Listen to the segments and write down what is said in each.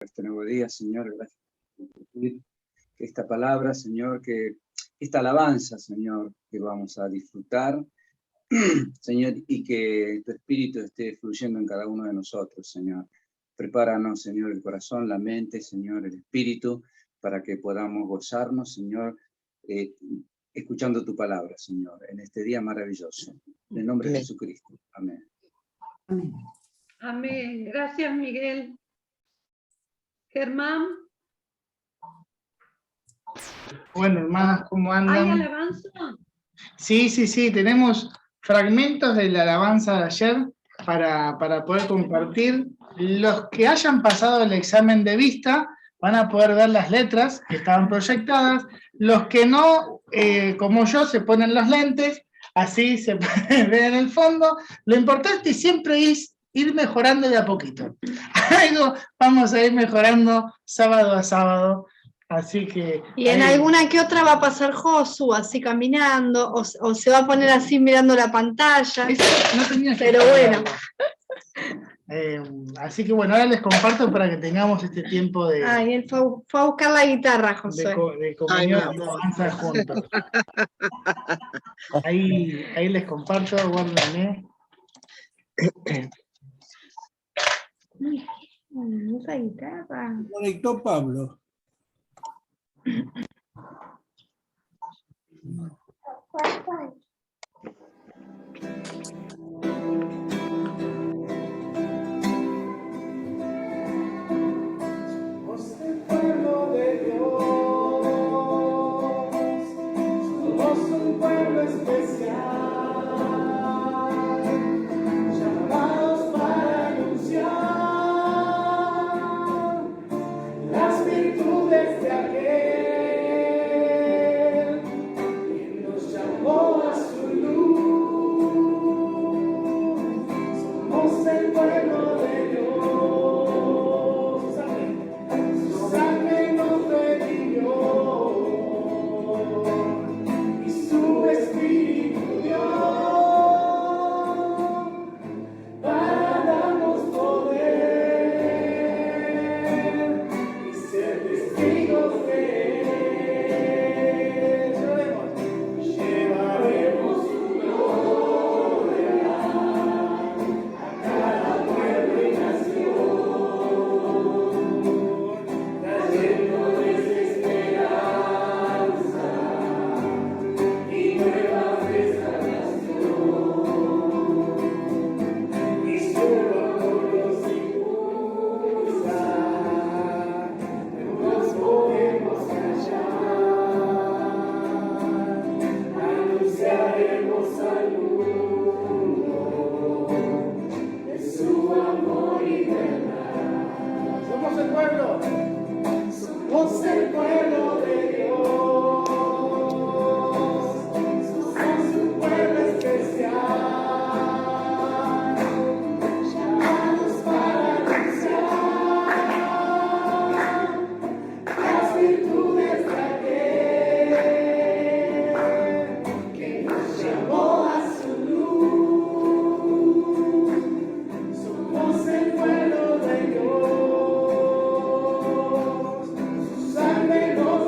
este nuevo día, Señor, gracias por permitir que esta palabra, Señor, que esta alabanza, Señor, que vamos a disfrutar, Señor, y que tu Espíritu esté fluyendo en cada uno de nosotros, Señor. Prepáranos, Señor, el corazón, la mente, Señor, el Espíritu, para que podamos gozarnos, Señor, escuchando tu palabra, Señor, en este día maravilloso. En el nombre de Jesucristo. Amén. Amén. Amén. Gracias, Miguel. Germán. Bueno, hermanas, ¿cómo andan? ¿Hay alabanza? Sí, tenemos fragmentos de la alabanza de ayer para poder compartir. Los que hayan pasado el examen de vista van a poder ver las letras que estaban proyectadas. Los que no, como yo, se ponen los lentes, así se puede ver en el fondo. Lo importante siempre es ir mejorando de a poquito. Algo vamos a ir mejorando sábado a sábado. Así que... Y en alguna que otra va a pasar Josu así caminando, o se va a poner así mirando la pantalla. Eso no tenía que pero bueno. Así que bueno, ahora les comparto para que tengamos este tiempo de... Ay, él fue a buscar la guitarra, José. De comunión y alabanza juntos. Ahí les comparto, guárdenme. Esa guitarra. Conectó Pablo. Somos el pueblo de Dios, somos un pueblo especial, llamados para anunciar las virtudes de aquel que nos llamó a su luz. Somos el pueblo de Dios, amén. Su sangre nos redimió y su Espíritu dio para darnos poder y ser testigos de Él. Llevaremos su gloria a cada pueblo y nación, trayéndoles esperanza y nueva restauración. Y su amor nos impulsa, no nos podemos callar, anunciaremos al mundo de su amor y verdad. Somos el pueblo. Somos el pueblo de Dios. Somos un pueblo especial, llamados para anunciar las virtudes de aquel que nos llamó a su luz. Somos el pueblo de Dios, su sangre nos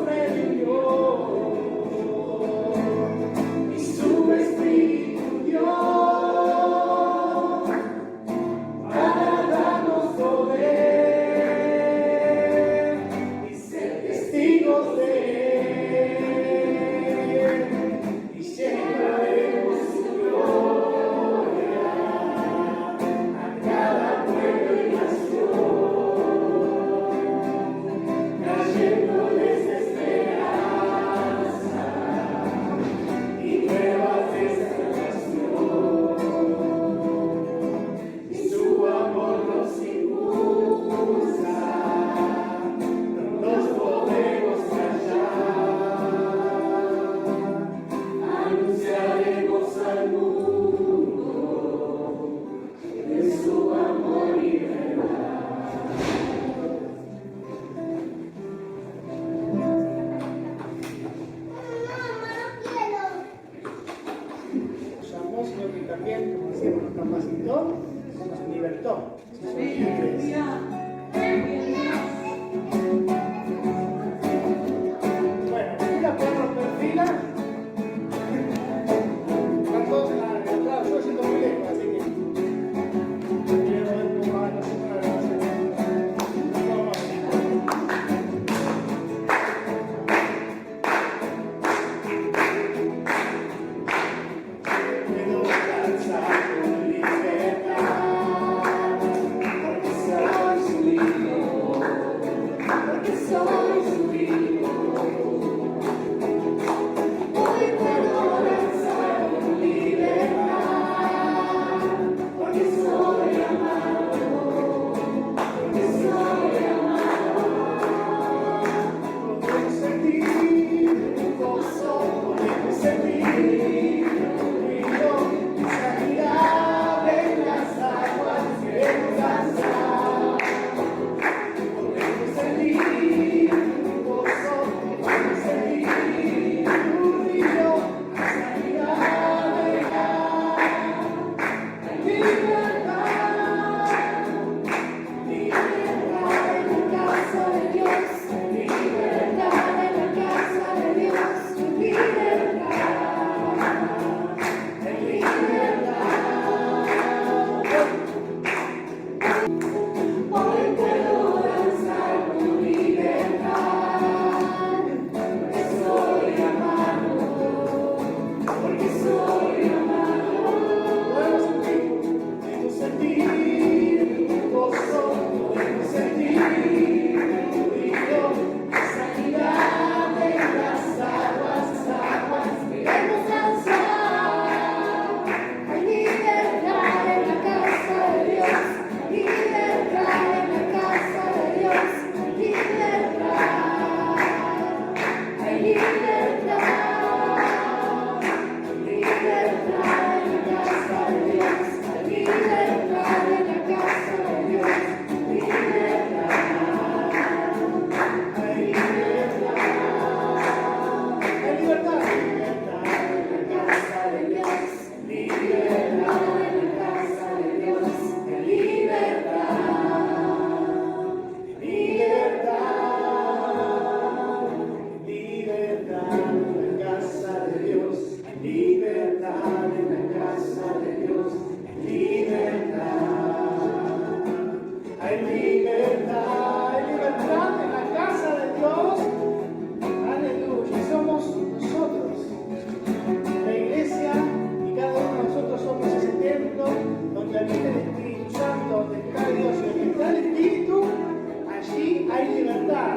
hay libertad.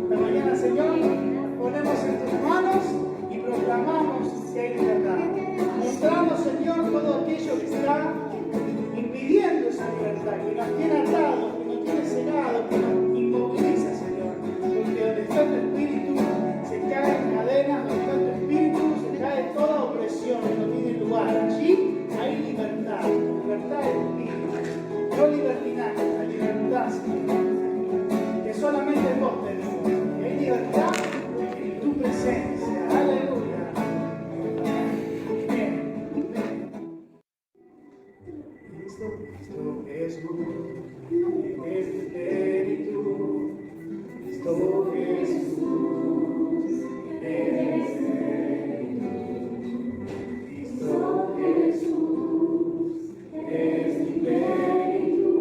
Esta mañana, Señor, ponemos en tus manos y proclamamos que hay libertad. Mostramos, Señor, todo aquello que está impidiendo esa libertad, que nos tiene atados, que nos tiene cegados, que nos inmoviliza, Señor. Porque donde está tu espíritu se caen cadenas, donde está tu espíritu se cae toda opresión que no tiene lugar. Allí hay libertad, libertad de espíritu, no libertinaje, la libertad, Señor, que solamente vos tenés. Que hay libertad en tu presencia. Aleluya. Cristo Jesús, es mi espíritu. Cristo Jesús, es mi espíritu. Cristo Jesús, es mi espíritu.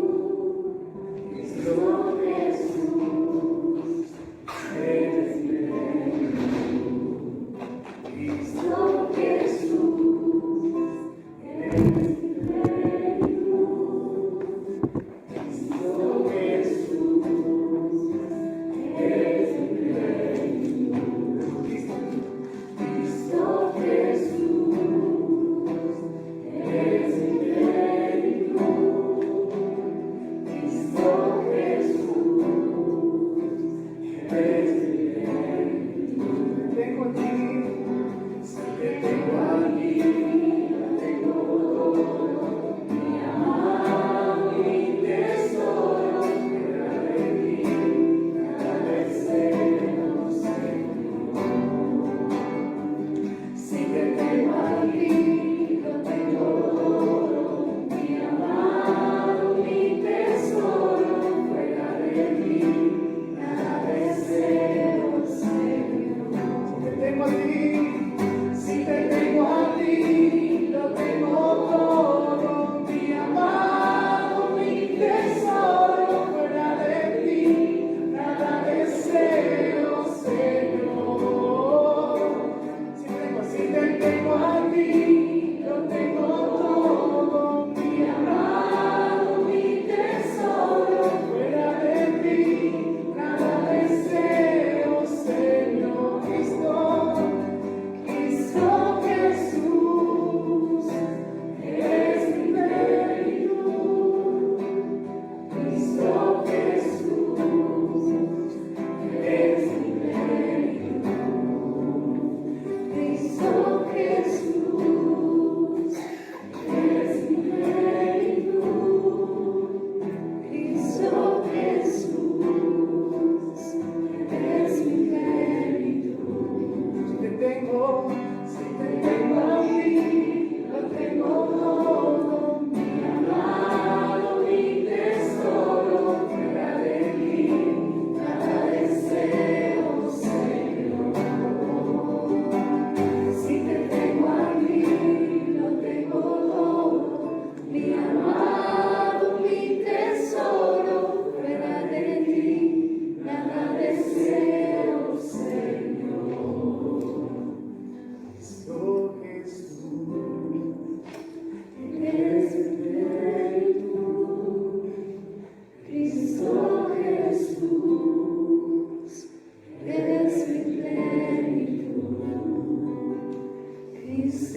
Cristo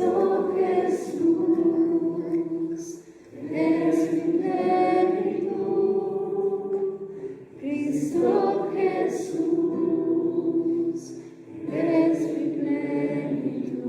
Jesús, es mi espíritu. Cristo Jesús, es mi espíritu.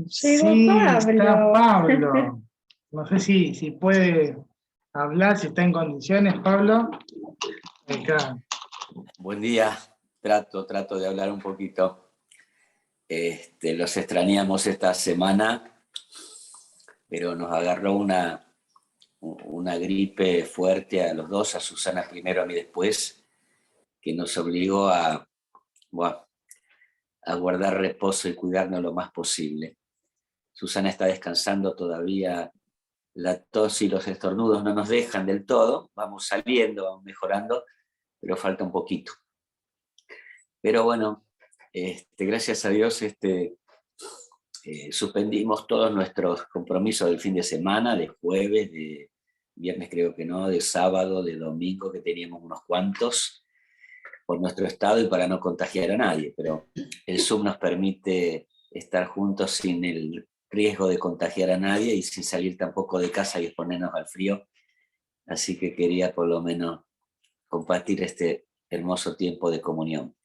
Sí, Pablo. está Pablo. No sé si puede hablar, si está en condiciones, Pablo. Acá. Buen día, trato de hablar un poquito. Los extrañamos esta semana, pero nos agarró una gripe fuerte a los dos, a Susana primero, a mí después, que nos obligó a guardar reposo y cuidarnos lo más posible. Susana está descansando todavía, la tos y los estornudos no nos dejan del todo, vamos saliendo, vamos mejorando, pero falta un poquito. Pero bueno, gracias a Dios suspendimos todos nuestros compromisos del fin de semana, de jueves, de viernes creo que no, de sábado, de domingo, que teníamos unos cuantos por nuestro estado y para no contagiar a nadie, pero el Zoom nos permite estar juntos sin el riesgo de contagiar a nadie y sin salir tampoco de casa y exponernos al frío, así que quería por lo menos compartir este hermoso tiempo de comunión.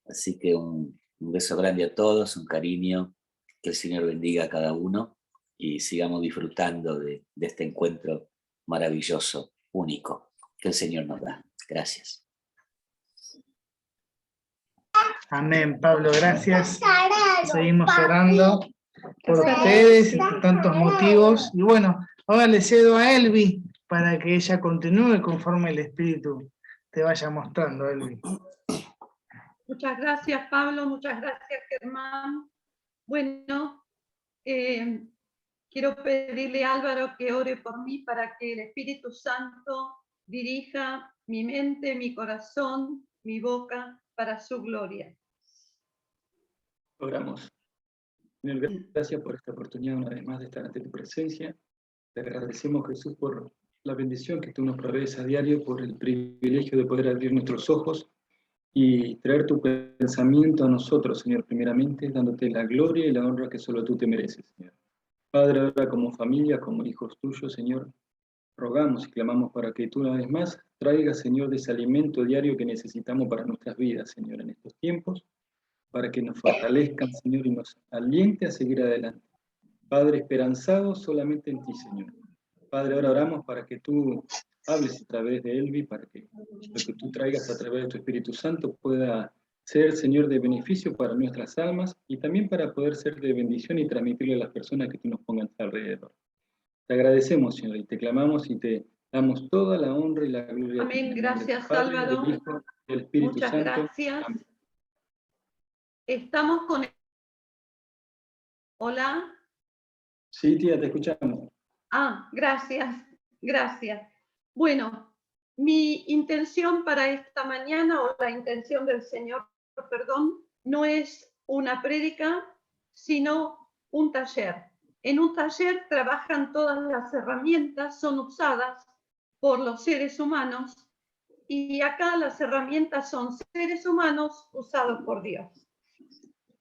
Así que un beso grande a todos, un cariño, que el Señor bendiga a cada uno y sigamos disfrutando de este encuentro maravilloso, único, que el Señor nos da. Gracias. Amén, Pablo, gracias. Seguimos orando por ustedes y por tantos motivos. Y bueno, ahora le cedo a Elvi para que ella continúe conforme el Espíritu te vaya mostrando, Elvi. Muchas gracias, Pablo. Muchas gracias, Germán. Bueno, quiero pedirle a Álvaro que ore por mí para que el Espíritu Santo dirija mi mente, mi corazón, mi boca para su gloria. Oramos. Señor, gracias por esta oportunidad una vez más de estar ante tu presencia. Te agradecemos, Jesús, por la bendición que tú nos provees a diario, por el privilegio de poder abrir nuestros ojos y traer tu pensamiento a nosotros, Señor, primeramente, dándote la gloria y la honra que solo tú te mereces, Señor. Padre, ahora como familia, como hijos tuyos, Señor, rogamos y clamamos para que tú una vez más traigas, Señor, de ese alimento diario que necesitamos para nuestras vidas, Señor, en estos tiempos, para que nos fortalezcan, Señor, y nos aliente a seguir adelante. Padre, esperanzado solamente en ti, Señor. Padre, ahora oramos para que tú hables a través de Elvi, para que lo que tú traigas a través de tu Espíritu Santo pueda ser, Señor, de beneficio para nuestras almas y también para poder ser de bendición y transmitirle a las personas que tú nos pongas alrededor. Te agradecemos, Señor, y te clamamos y te damos toda la honra y la gloria. Amén. Gracias, Padre, Álvaro. del Hijo, del Espíritu Muchas Santo. gracias. Amén. Estamos con... Hola. Sí, tía, te escuchamos. Gracias, gracias. Bueno, mi intención para esta mañana, o la intención del Señor, perdón, no es una prédica, sino un taller. En un taller trabajan todas las herramientas, son usadas por los seres humanos, y acá las herramientas son seres humanos usados por Dios.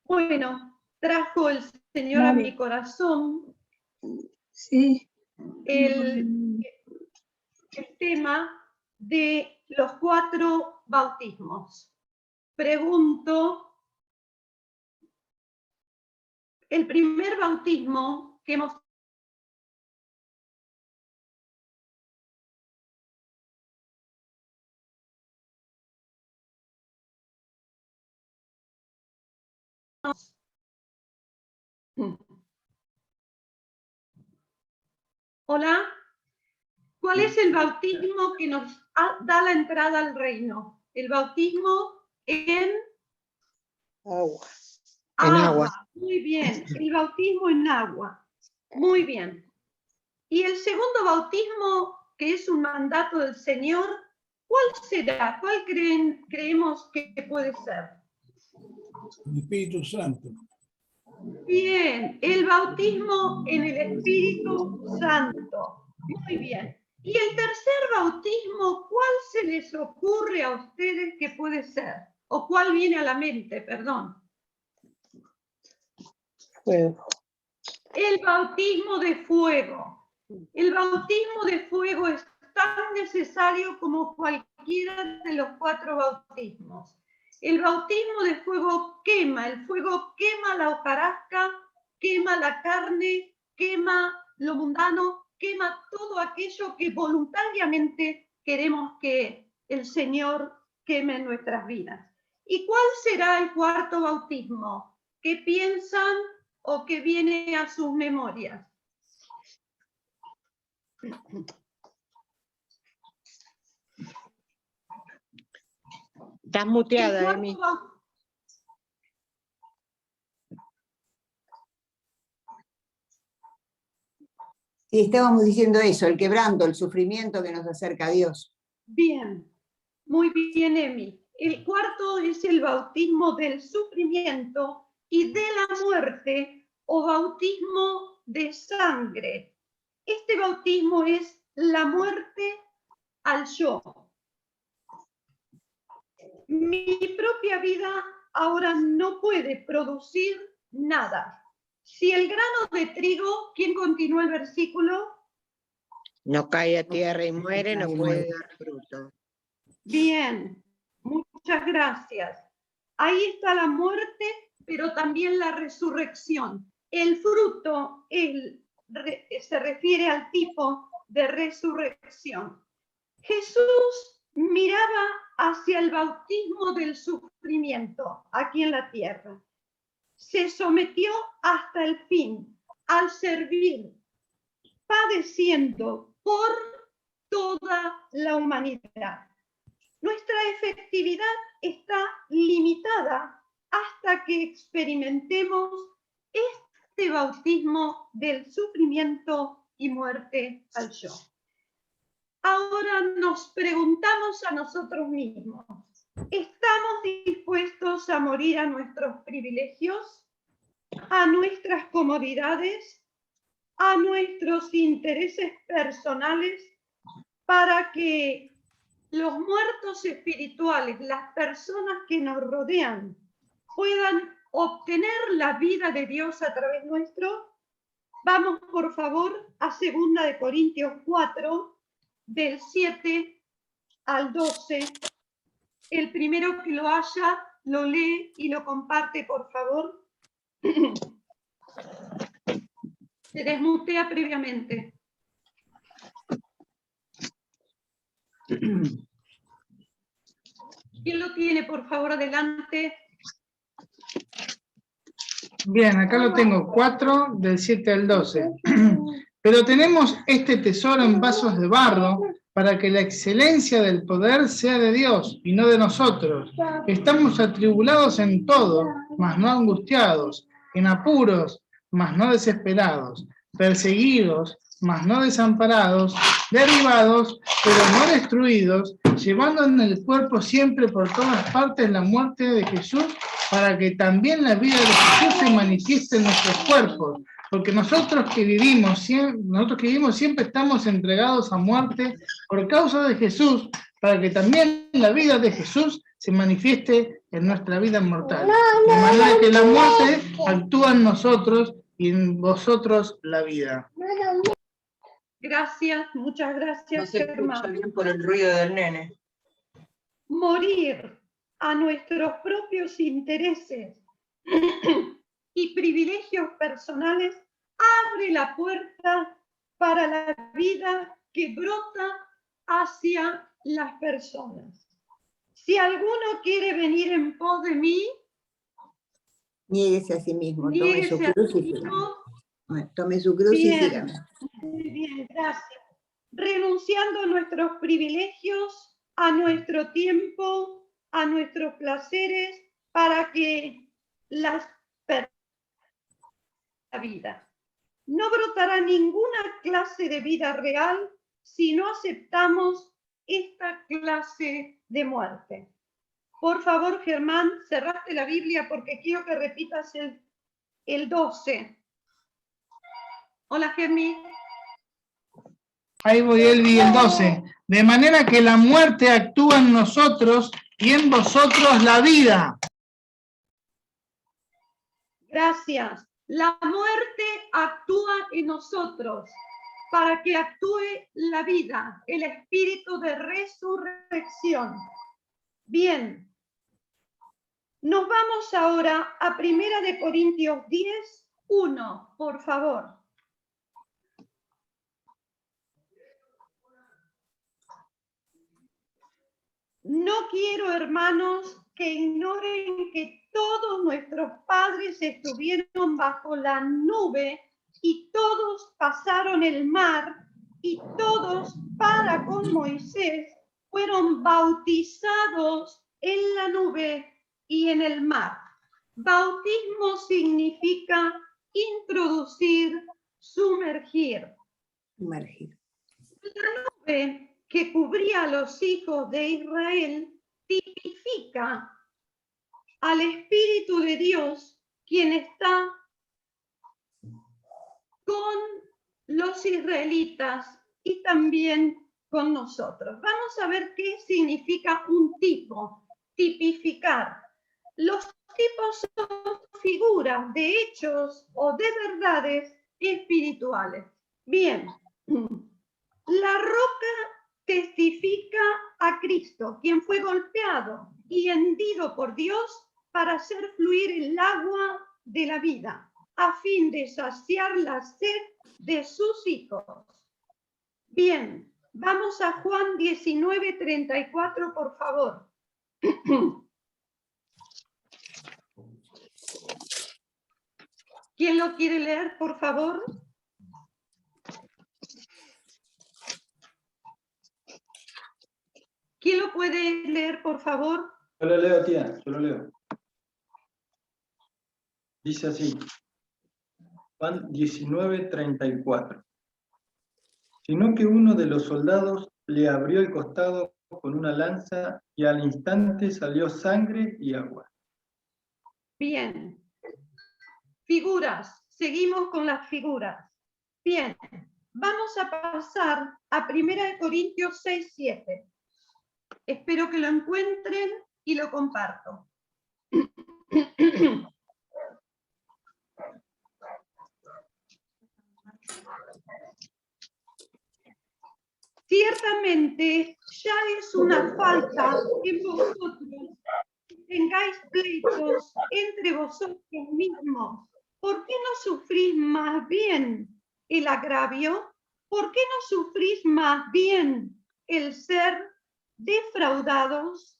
Bueno, trajo el Señor a mi corazón el tema de los 4 bautismos. Pregunto, el primer bautismo que hemos Hola, ¿cuál es el bautismo que nos da la entrada al reino? El bautismo en Agua. En agua. Muy bien, el bautismo en agua. Muy bien. Y el segundo bautismo, que es un mandato del Señor, ¿cuál será? ¿Cuál creemos que puede ser? El Espíritu Santo. Bien, el bautismo en el Espíritu Santo. Muy bien. Y el tercer bautismo, ¿cuál se les ocurre a ustedes que puede ser? ¿O cuál viene a la mente? Perdón. Fuego. El bautismo de fuego. El bautismo de fuego es tan necesario como cualquiera de los 4 bautismos. El bautismo de fuego quema, el fuego quema la hojarasca, quema la carne, quema lo mundano, quema todo aquello que voluntariamente queremos que el Señor queme en nuestras vidas. ¿Y cuál será el cuarto bautismo? ¿Qué piensan o qué viene a sus memorias? Estás muteada, El Emi. cuarto Sí, estábamos diciendo eso, el quebranto, el sufrimiento que nos acerca a Dios. Bien, muy bien, Emi. El cuarto es el bautismo del sufrimiento y de la muerte o bautismo de sangre. Este bautismo es la muerte al yo. Mi propia vida ahora no puede producir nada. Si el grano de trigo, ¿quién continúa el versículo? No cae a tierra y muere, no puede dar fruto. Bien, muchas gracias. Ahí está la muerte, pero también la resurrección. El fruto se refiere al tipo de resurrección. Jesús miraba hacia el bautismo del sufrimiento aquí en la tierra. Se sometió hasta el fin al servir, padeciendo por toda la humanidad. Nuestra efectividad está limitada hasta que experimentemos este bautismo del sufrimiento y muerte al yo. Ahora nos preguntamos a nosotros mismos, ¿estamos dispuestos a morir a nuestros privilegios, a nuestras comodidades, a nuestros intereses personales para que los muertos espirituales, las personas que nos rodean, puedan obtener la vida de Dios a través nuestro? Vamos, por favor, a 2 Corintios 4, del 7 al 12. El primero que lo haya, lo lee y lo comparte, por favor. Se desmutea previamente. ¿Quién lo tiene, por favor, adelante? Bien, acá lo tengo, 4 del 7 al 12. Pero tenemos este tesoro en vasos de barro para que la excelencia del poder sea de Dios y no de nosotros. Estamos atribulados en todo, mas no angustiados, en apuros, mas no desesperados, perseguidos, mas no desamparados, derribados, pero no destruidos, llevando en el cuerpo siempre por todas partes la muerte de Jesús, para que también la vida de Jesús se manifieste en nuestros cuerpos. Porque nosotros que vivimos siempre estamos entregados a muerte por causa de Jesús, para que también la vida de Jesús se manifieste en nuestra vida mortal. De manera que la muerte actúa en nosotros y en vosotros la vida. Gracias, muchas gracias, No se escucha Germán. bien por el ruido del nene. Morir a nuestros propios intereses y privilegios personales abre la puerta para la vida que brota hacia las personas. Si alguno quiere venir en pos de mí, Niéguese a sí mismo, tome niéguese su a cruz sí y sígame. mismo. Tome su cruz y Bien, sígame. muy bien, gracias. Renunciando a nuestros privilegios, a nuestro tiempo, a nuestros placeres, para que la vida. No brotará ninguna clase de vida real si no aceptamos esta clase de muerte. Por favor, Germán, cerraste la Biblia porque quiero que repitas el 12. Hola, Germín. Ahí voy, Elvi, el 12. De manera que la muerte actúa en nosotros y en vosotros la vida. Gracias. La muerte actúa en nosotros para que actúe la vida, el espíritu de resurrección. Bien. Nos vamos ahora a 1 de Corintios 10, 1, por favor. No quiero, hermanos, que ignoren que todos nuestros padres estuvieron bajo la nube y todos pasaron el mar y todos para con Moisés fueron bautizados en la nube y en el mar. Bautismo significa introducir, sumergir. Sumergir. La nube que cubría a los hijos de Israel tipifica al Espíritu de Dios, quien está con los israelitas y también con nosotros. Vamos a ver qué significa un tipo, tipificar. Los tipos son figuras de hechos o de verdades espirituales. Bien, la roca testifica a Cristo, quien fue golpeado y hendido por Dios para hacer fluir el agua de la vida, a fin de saciar la sed de sus hijos. Bien, vamos a Juan 19:34, por favor. ¿Quién lo quiere leer, por favor? ¿Quién lo puede leer, por favor? Yo lo leo, tía, yo lo leo. Dice así, Juan 19:34. Sino que uno de los soldados le abrió el costado con una lanza y al instante salió sangre y agua. Bien. Figuras. Seguimos con las figuras. Bien. Vamos a pasar a 1 Corintios 6:7. Espero que lo encuentren y lo comparto. Ciertamente ya es una falta en vosotros que tengáis pleitos entre vosotros mismos. ¿Por qué no sufrís más bien el agravio? ¿Por qué no sufrís más bien el ser defraudados?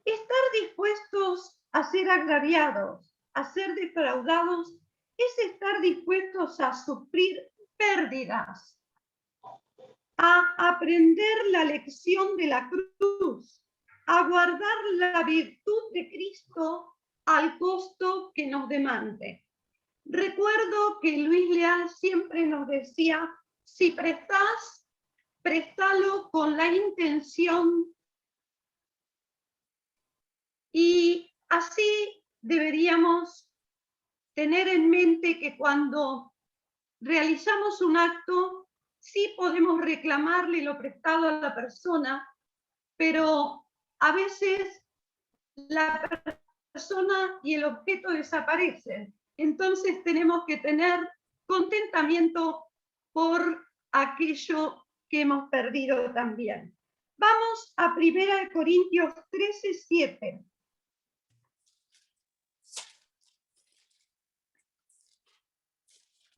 Estar dispuestos a ser agraviados, a ser defraudados, es estar dispuestos a sufrir pérdidas, a aprender la lección de la cruz, a guardar la virtud de Cristo al costo que nos demande. Recuerdo que Luis Leal siempre nos decía, si prestás, préstalo con la intención, y así deberíamos tener en mente que cuando realizamos un acto, sí podemos reclamarle lo prestado a la persona, pero a veces la persona y el objeto desaparecen. Entonces tenemos que tener contentamiento por aquello que hemos perdido también. Vamos a 1 Corintios 13:7.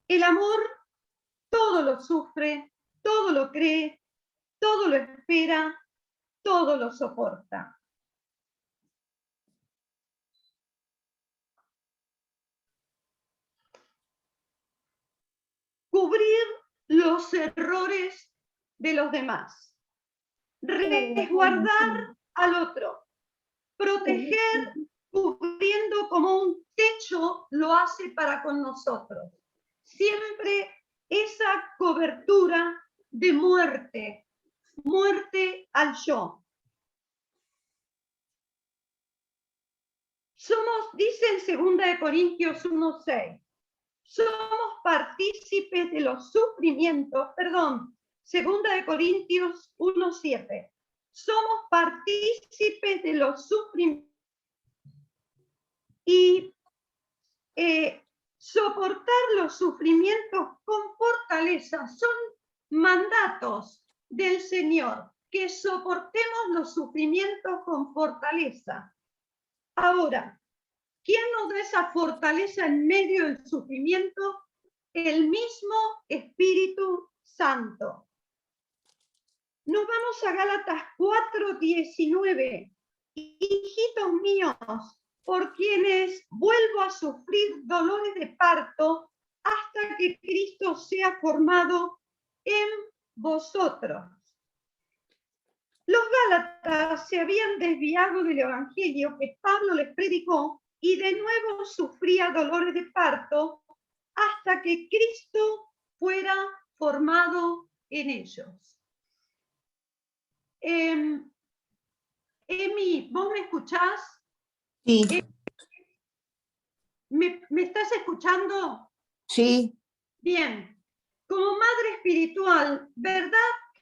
El amor todo lo sufre, todo lo cree, todo lo espera, todo lo soporta. Cubrir los errores de los demás. Resguardar al otro. Proteger, cubriendo como un techo lo hace para con nosotros. Siempre esa cobertura de muerte, muerte al yo. Somos, dice en 2 Corintios 1:6, somos partícipes de los sufrimientos, 2 Corintios 1:7, somos partícipes de los sufrimientos y soportar los sufrimientos con fortaleza. Son mandatos del Señor, que soportemos los sufrimientos con fortaleza. Ahora, ¿quién nos da esa fortaleza en medio del sufrimiento? El mismo Espíritu Santo. Nos vamos a Gálatas 4:19. Hijitos míos, por quienes vuelvo a sufrir dolores de parto hasta que Cristo sea formado en vosotros. Los gálatas se habían desviado del evangelio que Pablo les predicó y de nuevo sufría dolores de parto hasta que Cristo fuera formado en ellos. Emi, ¿vos me escuchás? Sí, ¿Me estás escuchando? sí, Bien. Como madre espiritual, ¿verdad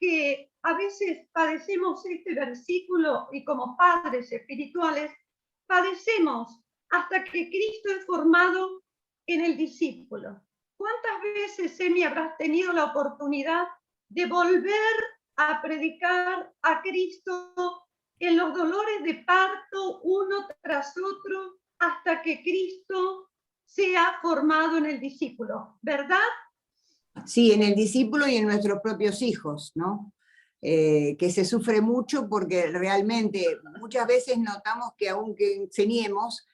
que a veces padecemos este versículo y como padres espirituales padecemos hasta que Cristo es formado en el discípulo? ¿Cuántas veces, Emi, habrás tenido la oportunidad de volver a predicar a Cristo en los dolores de parto uno tras otro hasta que Cristo sea formado en el discípulo? ¿Verdad? sí, en el discípulo y en nuestros propios hijos, ¿no? Que se sufre mucho porque realmente muchas veces notamos que aunque enseñemos,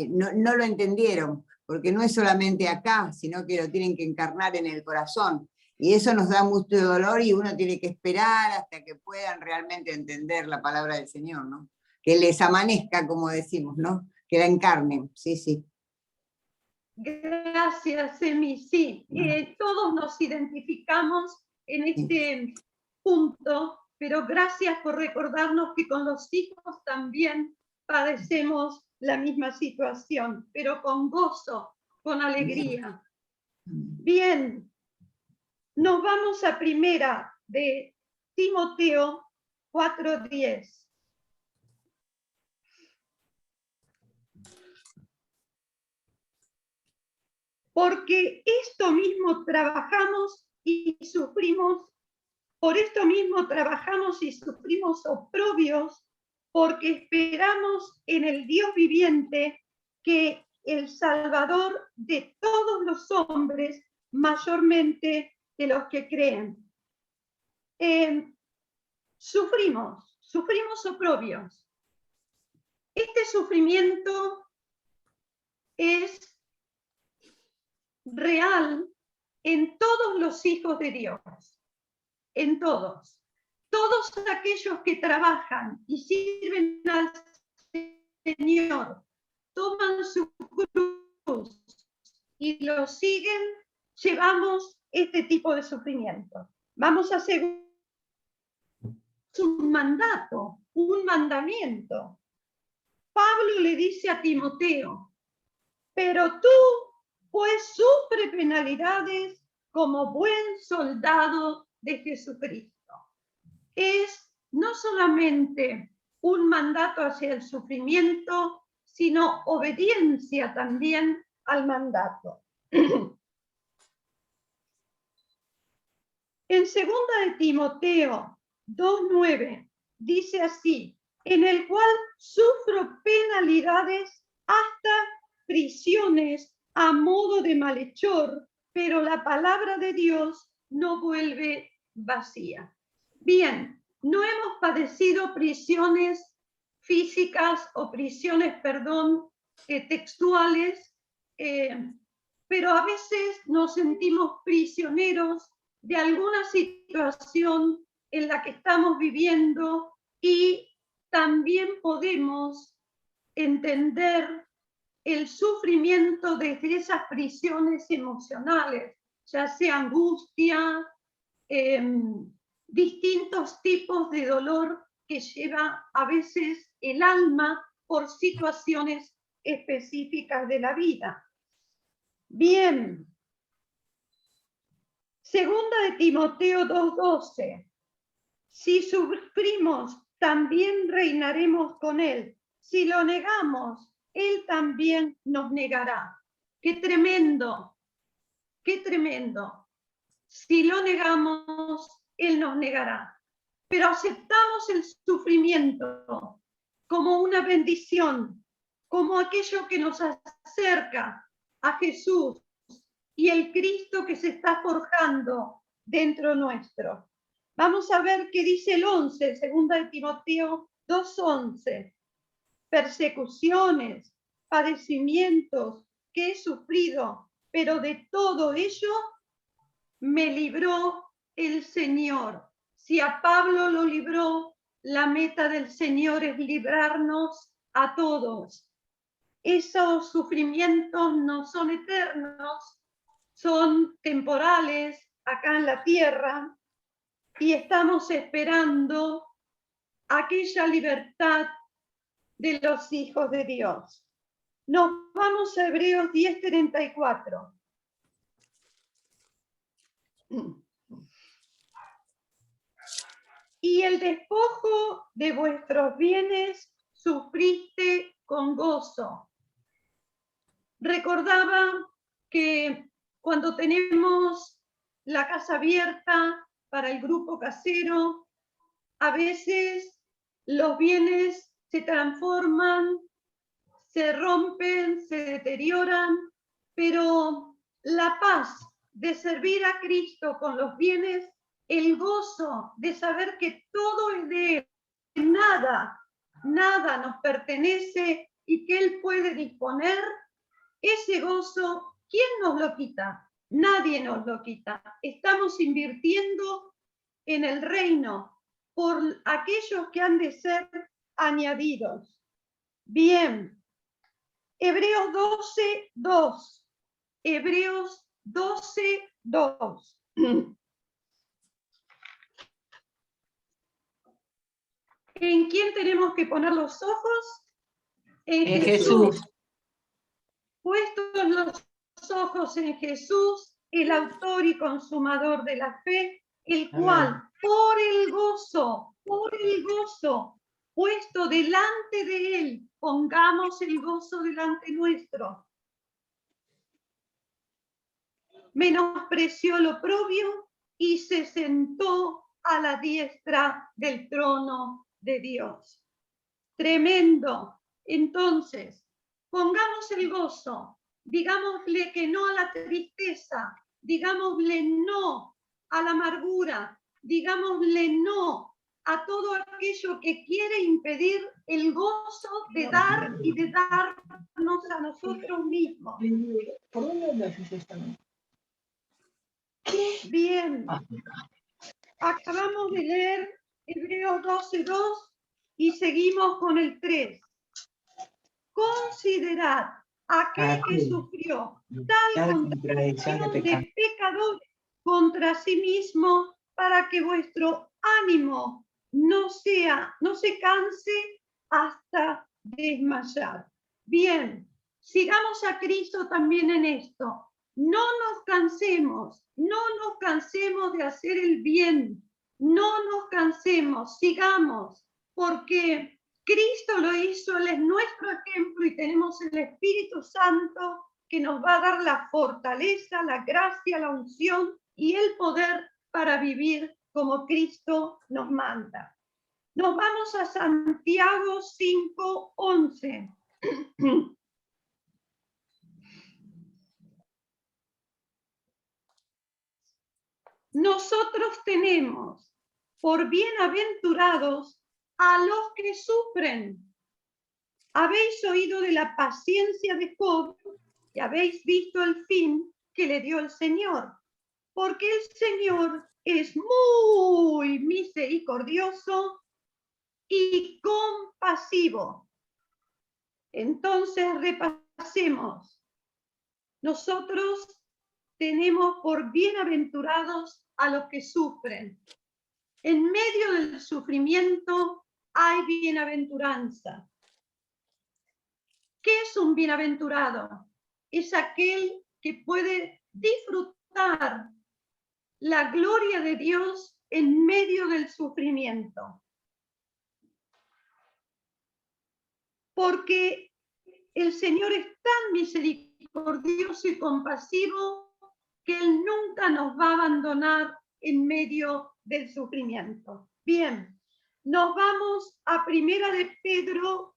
no lo entendieron, porque no es solamente acá, sino que lo tienen que encarnar en el corazón. Y eso nos da mucho dolor y uno tiene que esperar hasta que puedan realmente entender la palabra del Señor, ¿no? Que les amanezca, como decimos, ¿no? Que la encarnen, sí, sí. Gracias, Emi. Sí, todos nos identificamos en este punto, pero gracias por recordarnos que con los hijos también padecemos la misma situación, pero con gozo, con alegría. Bien, nos vamos a primera de Timoteo 4:10. Porque esto mismo trabajamos y sufrimos, por esto mismo trabajamos y sufrimos oprobios, porque esperamos en el Dios viviente, que el Salvador de todos los hombres, mayormente de los que creen. Sufrimos oprobios. Este sufrimiento es real en todos los hijos de Dios, en todos. Todos aquellos que trabajan y sirven al Señor, toman su cruz y lo siguen, llevamos este tipo de sufrimiento. Vamos a hacer un mandato, un mandamiento. Pablo le dice a Timoteo, pero tú pues sufre penalidades como buen soldado de Jesucristo. Es no solamente un mandato hacia el sufrimiento, sino obediencia también al mandato. En 2 de Timoteo 2:9 dice así, en el cual sufro penalidades hasta prisiones a modo de malhechor, pero la palabra de Dios no vuelve vacía. Bien, no hemos padecido prisiones físicas o prisiones, textuales, pero a veces nos sentimos prisioneros de alguna situación en la que estamos viviendo y también podemos entender el sufrimiento desde esas prisiones emocionales, ya sea angustia, distintos tipos de dolor que lleva a veces el alma por situaciones específicas de la vida. Bien. 2 de Timoteo 2:12. Si sufrimos, también reinaremos con él. Si lo negamos, él también nos negará. ¡Qué tremendo! ¡Qué tremendo! Si lo negamos, él nos negará. Pero aceptamos el sufrimiento como una bendición, como aquello que nos acerca a Jesús y el Cristo que se está forjando dentro nuestro. Vamos a ver qué dice el 11, 2 de Timoteo 2:11. Persecuciones, padecimientos que he sufrido, pero de todo ello me libró el Señor. Si a Pablo lo libró, la meta del Señor es librarnos a todos. Esos sufrimientos no son eternos, son temporales acá en la tierra y estamos esperando aquella libertad de los hijos de Dios. Nos vamos a Hebreos 10:34. Y el despojo de vuestros bienes sufriste con gozo. Recordaba que cuando tenemos la casa abierta para el grupo casero, a veces los bienes se transforman, se rompen, se deterioran, pero la paz de servir a Cristo con los bienes, el gozo de saber que todo es de Él, nada nos pertenece y que Él puede disponer, ese gozo, ¿quién nos lo quita? Nadie nos lo quita. Estamos invirtiendo en el reino por aquellos que han de ser añadidos. Bien, Hebreos 12:2. Hebreos 12:2. ¿En quién tenemos que poner los ojos? En Jesús. Puestos los ojos en Jesús, el autor y consumador de la fe, el cual, por el gozo, puesto delante de Él, pongamos el gozo delante nuestro. Menospreció lo oprobio y se sentó a la diestra del trono de Dios. Tremendo. Entonces, pongamos el gozo, digámosle que no a la tristeza, digámosle no a la amargura, digámosle no a todo aquello que quiere impedir el gozo de dar y de darnos a nosotros mismos. ¿Por dónde andas esta noche? Bien. Acabamos de leer Hebreos 12:2 y seguimos con el 3. Considerad aquel que sufrió tal contradicción de pecadores contra sí mismo, para que vuestro ánimo no se canse hasta desmayar. Bien, sigamos a Cristo también en esto. No nos cansemos de hacer el bien, no nos cansemos, sigamos, porque Cristo lo hizo, Él es nuestro ejemplo y tenemos el Espíritu Santo que nos va a dar la fortaleza, la gracia, la unción y el poder para vivir como Cristo nos manda. Nos vamos a Santiago 5:11. Nosotros tenemos por bienaventurados a los que sufren. Habéis oído de la paciencia de Job y habéis visto el fin que le dio el Señor, porque el Señor es muy misericordioso y compasivo. Entonces repasemos. Nosotros tenemos por bienaventurados a los que sufren. En medio del sufrimiento hay bienaventuranza. ¿Qué es un bienaventurado? Es aquel que puede disfrutar la gloria de Dios en medio del sufrimiento. Porque el Señor es tan misericordioso y compasivo que Él nunca nos va a abandonar en medio del sufrimiento. Bien, nos vamos a Primera de Pedro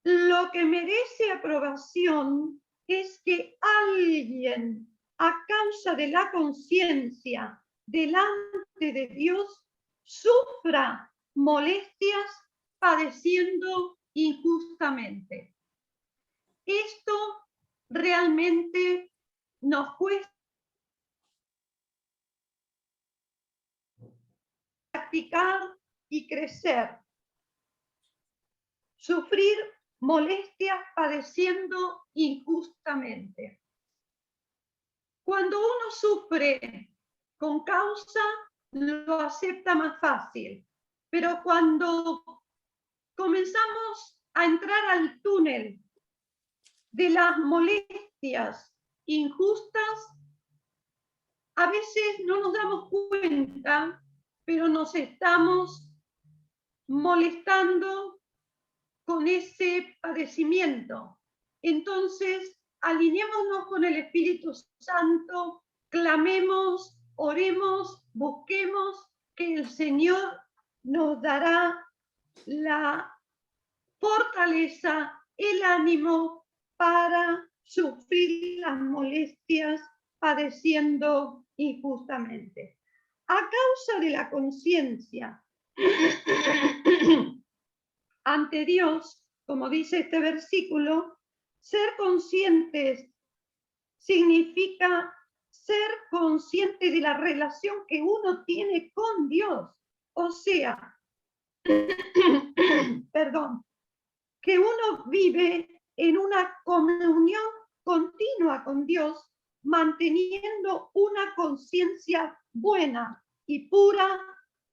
Lo que merece aprobación es que alguien, a causa de la conciencia delante de Dios, sufra molestias padeciendo injustamente. Esto realmente nos cuesta practicar y crecer. Sufrir molestias padeciendo injustamente. Cuando uno sufre con causa, lo acepta más fácil, pero cuando comenzamos a entrar al túnel de las molestias injustas, a veces no nos damos cuenta, pero nos estamos molestando con ese padecimiento. Entonces, alineémonos con el Espíritu Santo, clamemos, oremos, busquemos, que el Señor nos dará la fortaleza, el ánimo para sufrir las molestias padeciendo injustamente. A causa de la conciencia ante Dios, como dice este versículo, ser conscientes significa ser consciente de la relación que uno tiene con Dios. O sea, perdón, que uno vive en una comunión continua con Dios, manteniendo una conciencia buena y pura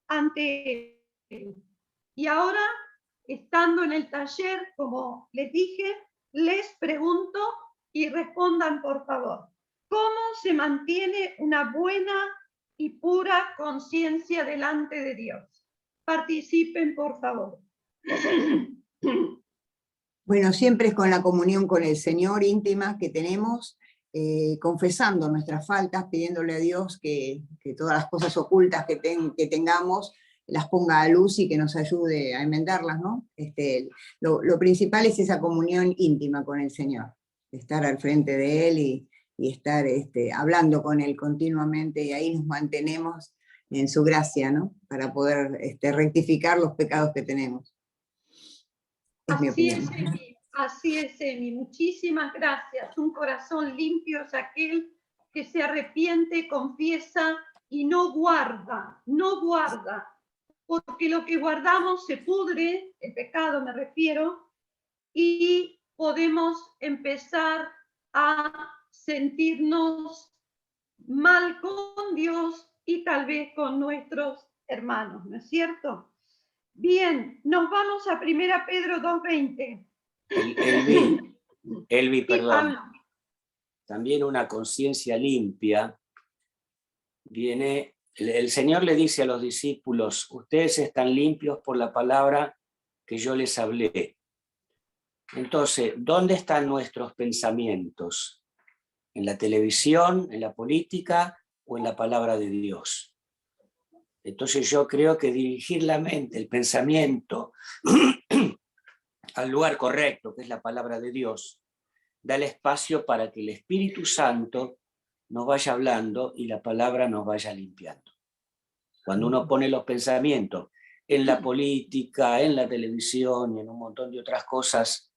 ante Él. Y ahora, estando en el taller, como les dije, les pregunto y respondan por favor. ¿Cómo se mantiene una buena y pura conciencia delante de Dios? Participen, por favor. Bueno, siempre es con la comunión con el Señor íntima que tenemos, confesando nuestras faltas, pidiéndole a Dios que todas las cosas ocultas que tengamos las ponga a luz y que nos ayude a enmendarlas, ¿no? Lo principal es esa comunión íntima con el Señor, estar al frente de Él y estar hablando con Él continuamente, y ahí nos mantenemos en su gracia, ¿no? Para poder rectificar los pecados que tenemos. Es mi opinión. Así es, Emi. Muchísimas gracias. Un corazón limpio es aquel que se arrepiente, confiesa y no guarda, porque lo que guardamos se pudre, el pecado me refiero, y podemos empezar a sentirnos mal con Dios y tal vez con nuestros hermanos, ¿no es cierto? Bien, nos vamos a 1 Pedro 2:20. Elvi, perdón. Pablo. También una conciencia limpia viene, el Señor le dice a los discípulos, ustedes están limpios por la palabra que yo les hablé. Entonces, ¿dónde están nuestros pensamientos? ¿En la televisión, en la política o en la palabra de Dios? Entonces yo creo que dirigir la mente, el pensamiento, al lugar correcto, que es la palabra de Dios, da el espacio para que el Espíritu Santo nos vaya hablando y la palabra nos vaya limpiando. Cuando uno pone los pensamientos en la política, en la televisión y en un montón de otras cosas,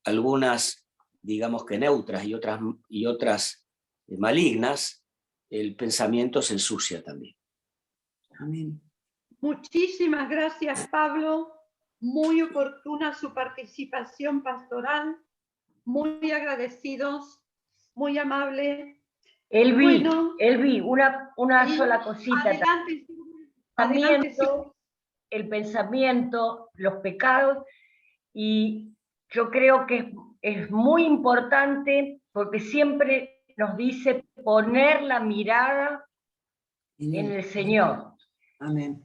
algunas digamos que neutras y otras malignas, el pensamiento se ensucia también. Amén. Muchísimas gracias, Pablo. Muy oportuna su participación pastoral. Muy agradecidos, muy amable. Elvi, Bueno, una sola cosita. Adelante. El pensamiento, los pecados, y yo creo que es muy importante porque siempre nos dice poner la mirada en el Señor. Amén.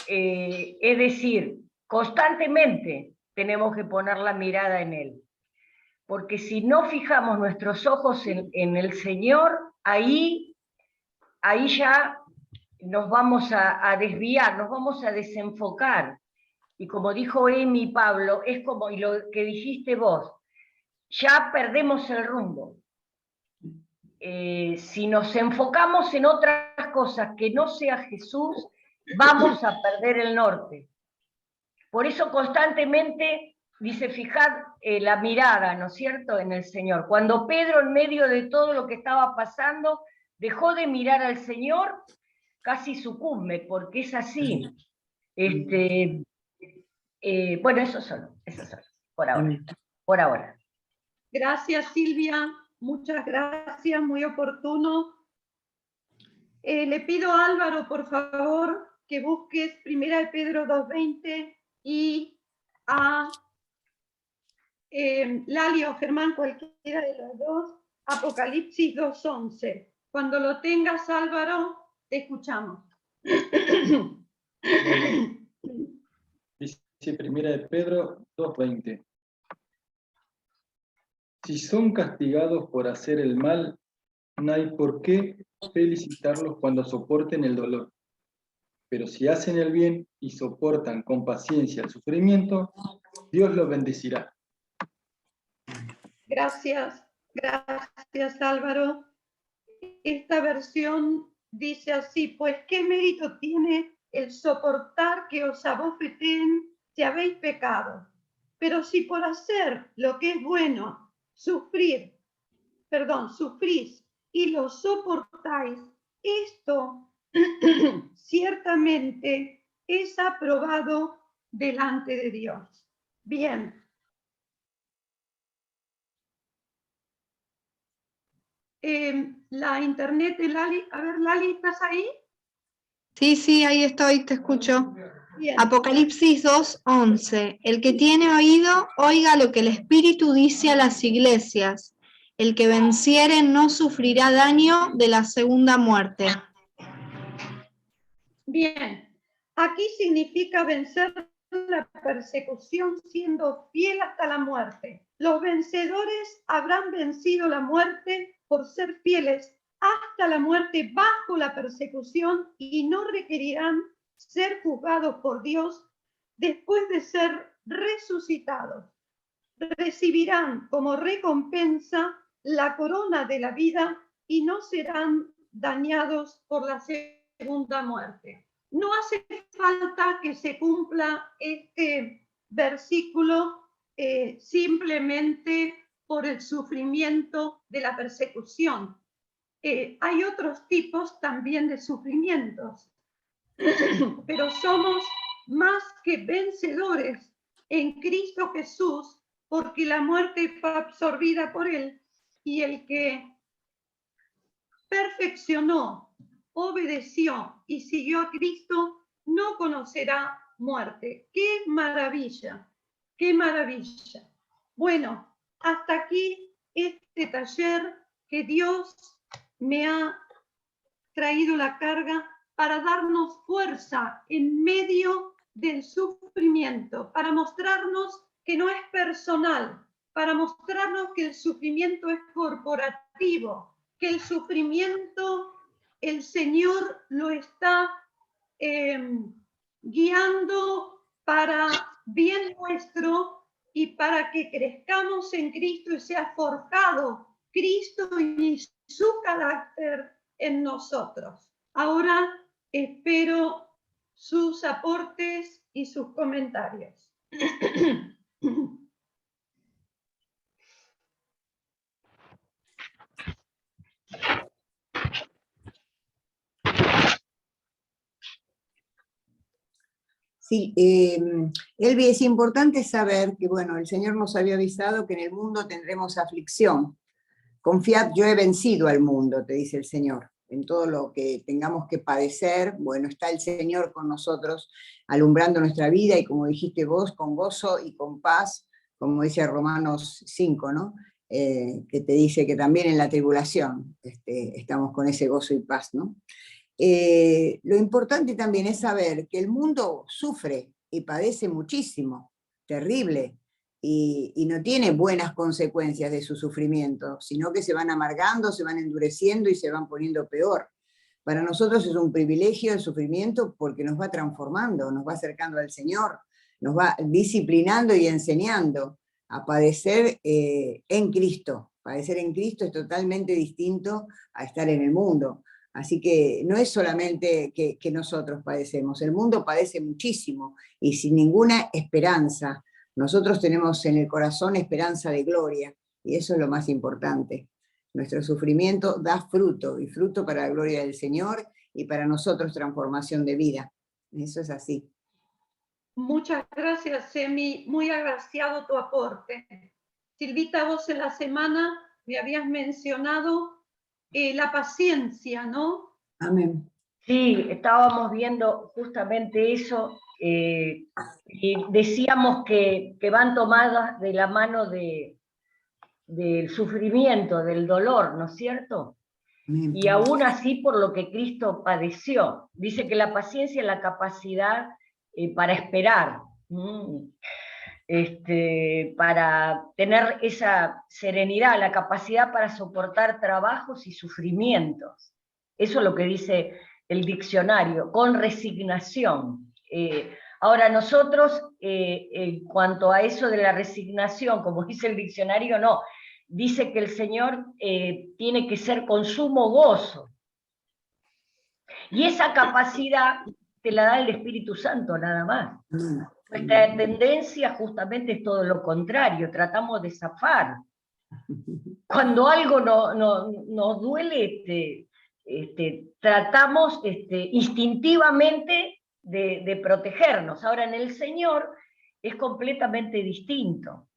Es decir, constantemente tenemos que poner la mirada en Él. Porque si no fijamos nuestros ojos en el Señor, ahí ya nos vamos a desviar, nos vamos a desenfocar. Y como dijo Emi y Pablo, es como, y lo que dijiste vos, ya perdemos el rumbo. Si nos enfocamos en otras cosas que no sea Jesús, vamos a perder el norte. Por eso constantemente dice, fijad la mirada, ¿no es cierto?, en el Señor. Cuando Pedro, en medio de todo lo que estaba pasando, dejó de mirar al Señor, casi sucumbe, porque es así. Bueno, eso solo, por ahora. Por ahora. Gracias, Silvia. Muchas gracias, muy oportuno. Le pido a Álvaro, por favor, que busques 1 Pedro 2:20 y a Lali o Germán, cualquiera de los dos, Apocalipsis 2:11. Cuando lo tengas, Álvaro, te escuchamos. Dice 1 Pedro 2:20. Si son castigados por hacer el mal, no hay por qué felicitarlos cuando soporten el dolor. Pero si hacen el bien y soportan con paciencia el sufrimiento, Dios los bendecirá. Gracias, gracias, Álvaro. Esta versión dice así: pues qué mérito tiene el soportar que os abofeteen si habéis pecado. Pero si por hacer lo que es bueno sufrís y lo soportáis, esto ciertamente es aprobado delante de Dios. Bien. La internet de Lali. A ver, Lali, ¿estás ahí? Sí, ahí estoy, te escucho. Bien. Apocalipsis 2:11. El que tiene oído, oiga lo que el Espíritu dice a las iglesias. El que venciere no sufrirá daño de la segunda muerte. Bien. Aquí significa vencer la persecución siendo fiel hasta la muerte. Los vencedores habrán vencido la muerte por ser fieles hasta la muerte bajo la persecución y no requerirán ser juzgados por Dios después de ser resucitados. Recibirán como recompensa la corona de la vida y no serán dañados por la segunda muerte. No hace falta que se cumpla este versículo simplemente por el sufrimiento de la persecución. Hay otros tipos también de sufrimientos, pero somos más que vencedores en Cristo Jesús, porque la muerte fue absorbida por Él, y el que perfeccionó, obedeció y siguió a Cristo no conocerá muerte. ¡Qué maravilla! ¡Qué maravilla! Bueno, hasta aquí este taller que Dios me ha traído la carga para darnos fuerza en medio del sufrimiento, para mostrarnos que no es personal, para mostrarnos que el sufrimiento es corporativo, que el sufrimiento el Señor lo está guiando para bien nuestro y para que crezcamos en Cristo y sea forjado Cristo y su carácter en nosotros. Ahora espero sus aportes y sus comentarios. Sí, Elvi, es importante saber que, bueno, el Señor nos había avisado que en el mundo tendremos aflicción. Confiad, yo he vencido al mundo, te dice el Señor. En todo lo que tengamos que padecer, bueno, está el Señor con nosotros, alumbrando nuestra vida, y como dijiste vos, con gozo y con paz, como dice Romanos 5, ¿no? Que te dice que también en la tribulación estamos con ese gozo y paz, ¿no? Lo importante también es saber que el mundo sufre y padece muchísimo, terrible, y no tiene buenas consecuencias de su sufrimiento, sino que se van amargando, se van endureciendo y se van poniendo peor. Para nosotros es un privilegio el sufrimiento porque nos va transformando, nos va acercando al Señor, nos va disciplinando y enseñando a padecer en Cristo. Padecer en Cristo es totalmente distinto a estar en el mundo. Así que no es solamente que nosotros padecemos, el mundo padece muchísimo y sin ninguna esperanza. Nosotros tenemos en el corazón esperanza de gloria, y eso es lo más importante. Nuestro sufrimiento da fruto, y fruto para la gloria del Señor, y para nosotros transformación de vida. Eso es así. Muchas gracias, Semi. Muy agraciado tu aporte. Silvita, vos en la semana me habías mencionado la paciencia, ¿no? Amén. Sí, estábamos viendo justamente eso, y decíamos que van tomadas de la mano del sufrimiento, del dolor, ¿no es cierto? Amén. Y aún así por lo que Cristo padeció. Dice que la paciencia es la capacidad para esperar, para tener esa serenidad, la capacidad para soportar trabajos y sufrimientos. Eso es lo que dice el diccionario, con resignación. Ahora nosotros, en cuanto a eso de la resignación, como dice el diccionario, no, dice que el Señor tiene que ser con sumo gozo. Y esa capacidad te la da el Espíritu Santo nada más. Nuestra tendencia justamente es todo lo contrario, tratamos de zafar. Cuando algo nos duele, tratamos instintivamente de protegernos. Ahora en el Señor es completamente distinto.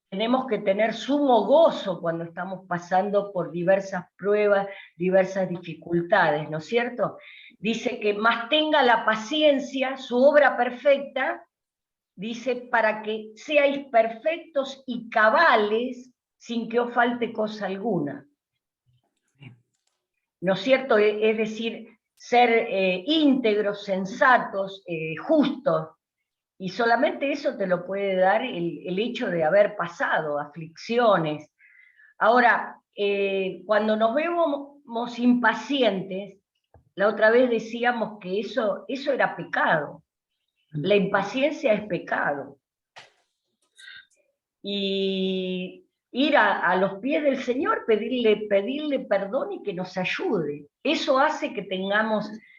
Tenemos que tener sumo gozo cuando estamos pasando por diversas pruebas, diversas dificultades, ¿no es cierto? Dice que más tenga la paciencia, su obra perfecta, dice, para que seáis perfectos y cabales sin que os falte cosa alguna. ¿No es cierto? Es decir, ser íntegros, sensatos, justos. Y solamente eso te lo puede dar el hecho de haber pasado aflicciones. Ahora, cuando nos vemos impacientes, la otra vez decíamos que eso era pecado. La impaciencia es pecado. Y ir a los pies del Señor, pedirle perdón y que nos ayude. Eso hace que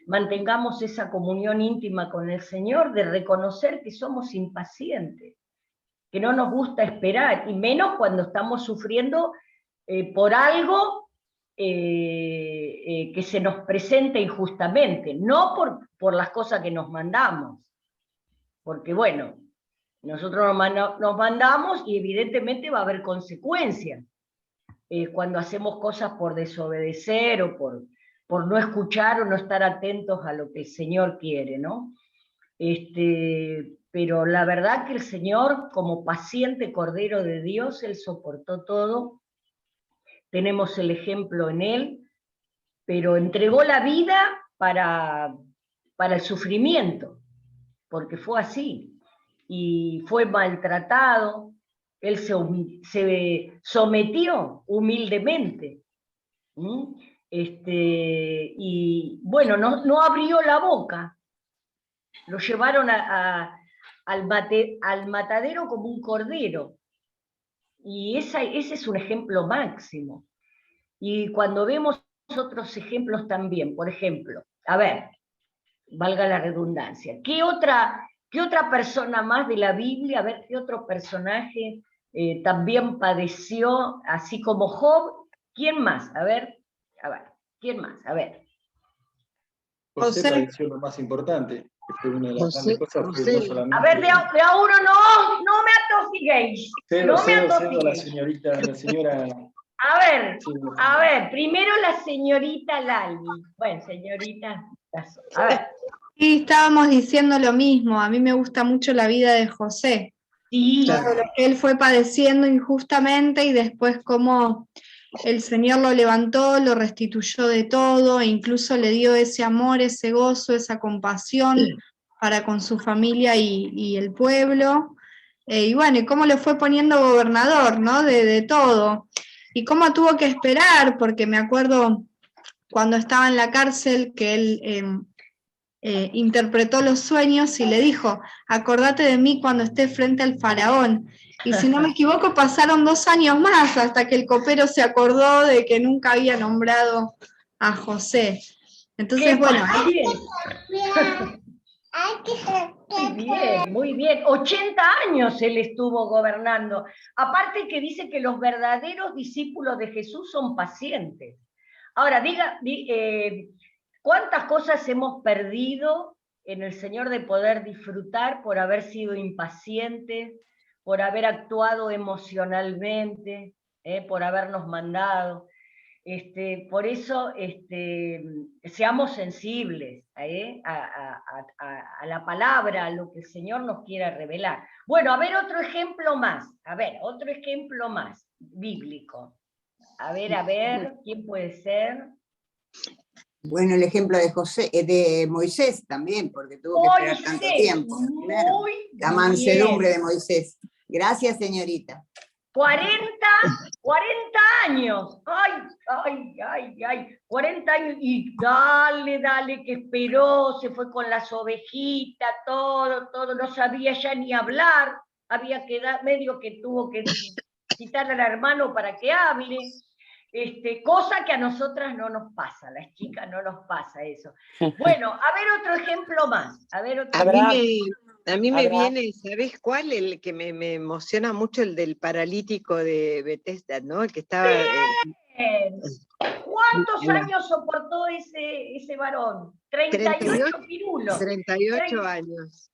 mantengamos esa comunión íntima con el Señor, de reconocer que somos impacientes, que no nos gusta esperar, y menos cuando estamos sufriendo por algo que se nos presenta injustamente, no por las cosas que nos mandamos, porque bueno, nosotros nos mandamos y evidentemente va a haber consecuencias cuando hacemos cosas por desobedecer o por no escuchar o no estar atentos a lo que el Señor quiere, ¿no? Pero la verdad que el Señor, como paciente Cordero de Dios, Él soportó todo, tenemos el ejemplo en Él, pero entregó la vida para el sufrimiento, porque fue así. Y fue maltratado, él se sometió humildemente, y bueno, no abrió la boca, lo llevaron al matadero como un cordero, y ese es un ejemplo máximo. Y cuando vemos otros ejemplos también, por ejemplo, a ver, valga la redundancia, ¿qué otra persona más de la Biblia, a ver qué otro personaje también padeció, así como Job? ¿Quién más? A ver, ¿quién más? A ver. José padeció lo más importante, que fue una de las grandes cosas. No solamente... A ver, de a uno no me atosiguéis. Cedo la señora... A ver, primero la señorita Lali. Bueno, señorita, a ver. Sí, estábamos diciendo lo mismo. A mí me gusta mucho la vida de José. Sí. Todo lo que él fue padeciendo injustamente y después cómo el Señor lo levantó, lo restituyó de todo e incluso le dio ese amor, ese gozo, esa compasión para con su familia y el pueblo. Y bueno, y cómo lo fue poniendo gobernador, ¿no? De todo. Y cómo tuvo que esperar, porque me acuerdo cuando estaba en la cárcel, que él interpretó los sueños y le dijo, acordate de mí cuando esté frente al faraón. Y si no me equivoco, pasaron 2 años más hasta que el copero se acordó de que nunca había nombrado a José. Entonces, bueno. Muy bien, muy bien. 80 años él estuvo gobernando. Aparte que dice que los verdaderos discípulos de Jesús son pacientes. Ahora, ¿cuántas cosas hemos perdido en el Señor de poder disfrutar por haber sido impacientes, por haber actuado emocionalmente, por habernos mandado? Por eso seamos sensibles a la palabra, a lo que el Señor nos quiera revelar. Bueno, a ver otro ejemplo más, bíblico. A ver, ¿quién puede ser? Bueno, el ejemplo de Moisés también, porque tuvo que esperar tanto tiempo. Claro. La mansedumbre de Moisés. Gracias, señorita. 40 años, ay, 40 años, y dale, que esperó, se fue con las ovejitas, todo, no sabía ya ni hablar, había quedado, medio que tuvo que citar al hermano para que hable, cosa que a nosotras no nos pasa, a las chicas no nos pasa eso. Bueno, a ver otro ejemplo más, A mí me viene, ¿sabés cuál? El que me emociona mucho, el del paralítico de Bethesda, ¿no? El que estaba... ¿Cuántos años soportó ese varón? 38 pirulos. 38 años.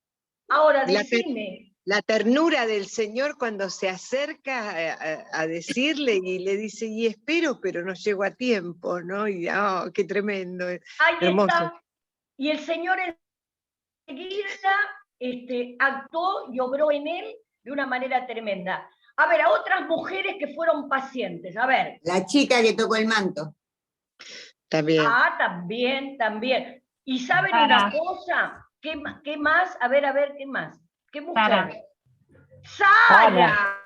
Ahora, decime. La ternura del Señor cuando se acerca a decirle y le dice, y espero, pero no llego a tiempo, ¿no? Y, qué tremendo. Ahí hermoso. está. Y el Señor enseguida actuó y obró en él de una manera tremenda. A ver, a otras mujeres que fueron pacientes, a ver. La chica que tocó el manto. También. También. ¿Y saben una cosa? ¿Qué más? A ver, ¿qué más? ¿Qué mujer? ¡Sara!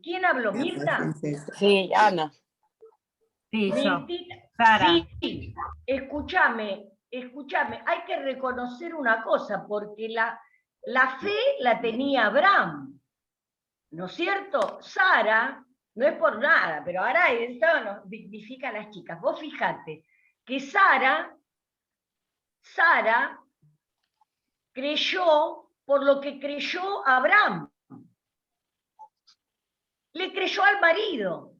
¿Quién habló? ¿Mirta? Sí, Ana. Sí, yo. Sara. Sí, escúchame, hay que reconocer una cosa, porque la fe la tenía Abraham, ¿no es cierto? Sara, no es por nada, pero ahora esto nos dignifica a las chicas. Vos fijate que Sara creyó por lo que creyó Abraham. Le creyó al marido.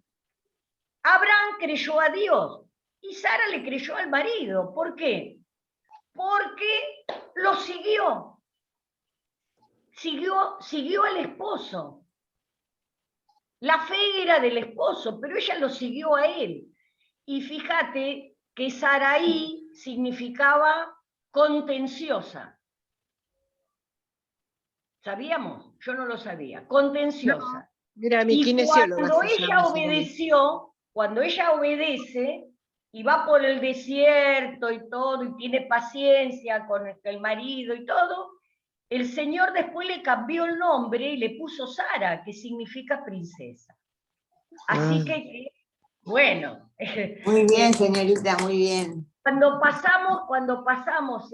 Abraham creyó a Dios y Sara le creyó al marido. ¿Por qué? Porque lo siguió. Siguió al esposo. La fe era del esposo, pero ella lo siguió a él. Y fíjate que Saraí significaba contenciosa. ¿Sabíamos? Yo no lo sabía. Contenciosa. No, mira, mi y cuando ella obedece y va por el desierto y todo, y tiene paciencia con el marido y todo, el Señor después le cambió el nombre y le puso Sara, que significa princesa. Así que, bueno. Muy bien, señorita, muy bien. Cuando pasamos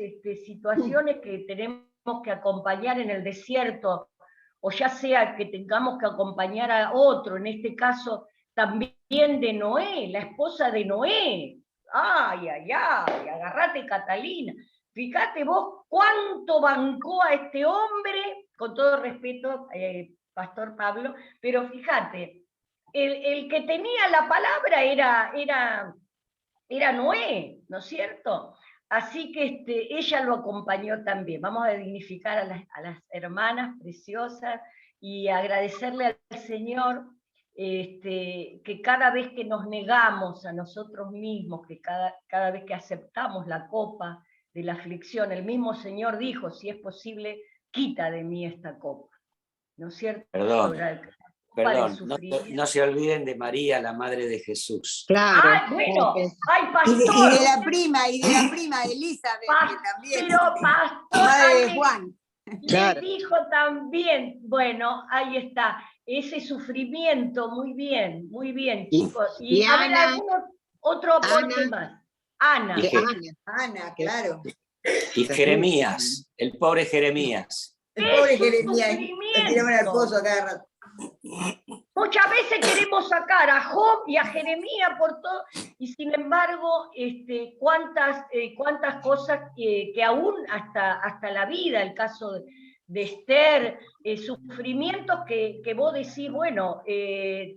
situaciones que tenemos que acompañar en el desierto, o ya sea que tengamos que acompañar a otro, en este caso también de Noé, la esposa de Noé. Ay, agarrate, Catalina. Fíjate vos cuánto bancó a este hombre, con todo respeto, Pastor Pablo, pero fíjate, el que tenía la palabra era Noé, ¿no es cierto? Así que ella lo acompañó también. Vamos a dignificar a las hermanas preciosas y agradecerle al Señor que cada vez que nos negamos a nosotros mismos, que cada vez que aceptamos la copa de la aflicción, el mismo Señor dijo, si es posible, quita de mí esta copa. ¿No es cierto? Perdón, no se olviden de María, la Madre de Jesús. Claro. ¡Ay, bueno! ¡Ay, pastor! Y de la prima Elizabeth, que también. Pero pastor madre de Juan. Le dijo también, bueno, ahí está, ese sufrimiento, muy bien, chicos. Y a ver, otro aporte más. Ana. Ana, claro. Y Jeremías, el pobre Jeremías. El pobre Es un Jeremías, lo tiraban al pozo a cada rato. Muchas veces queremos sacar a Job y a Jeremías por todo, y sin embargo, cuántas cosas que aún hasta la vida, el caso de Esther, sufrimientos que vos decís, bueno,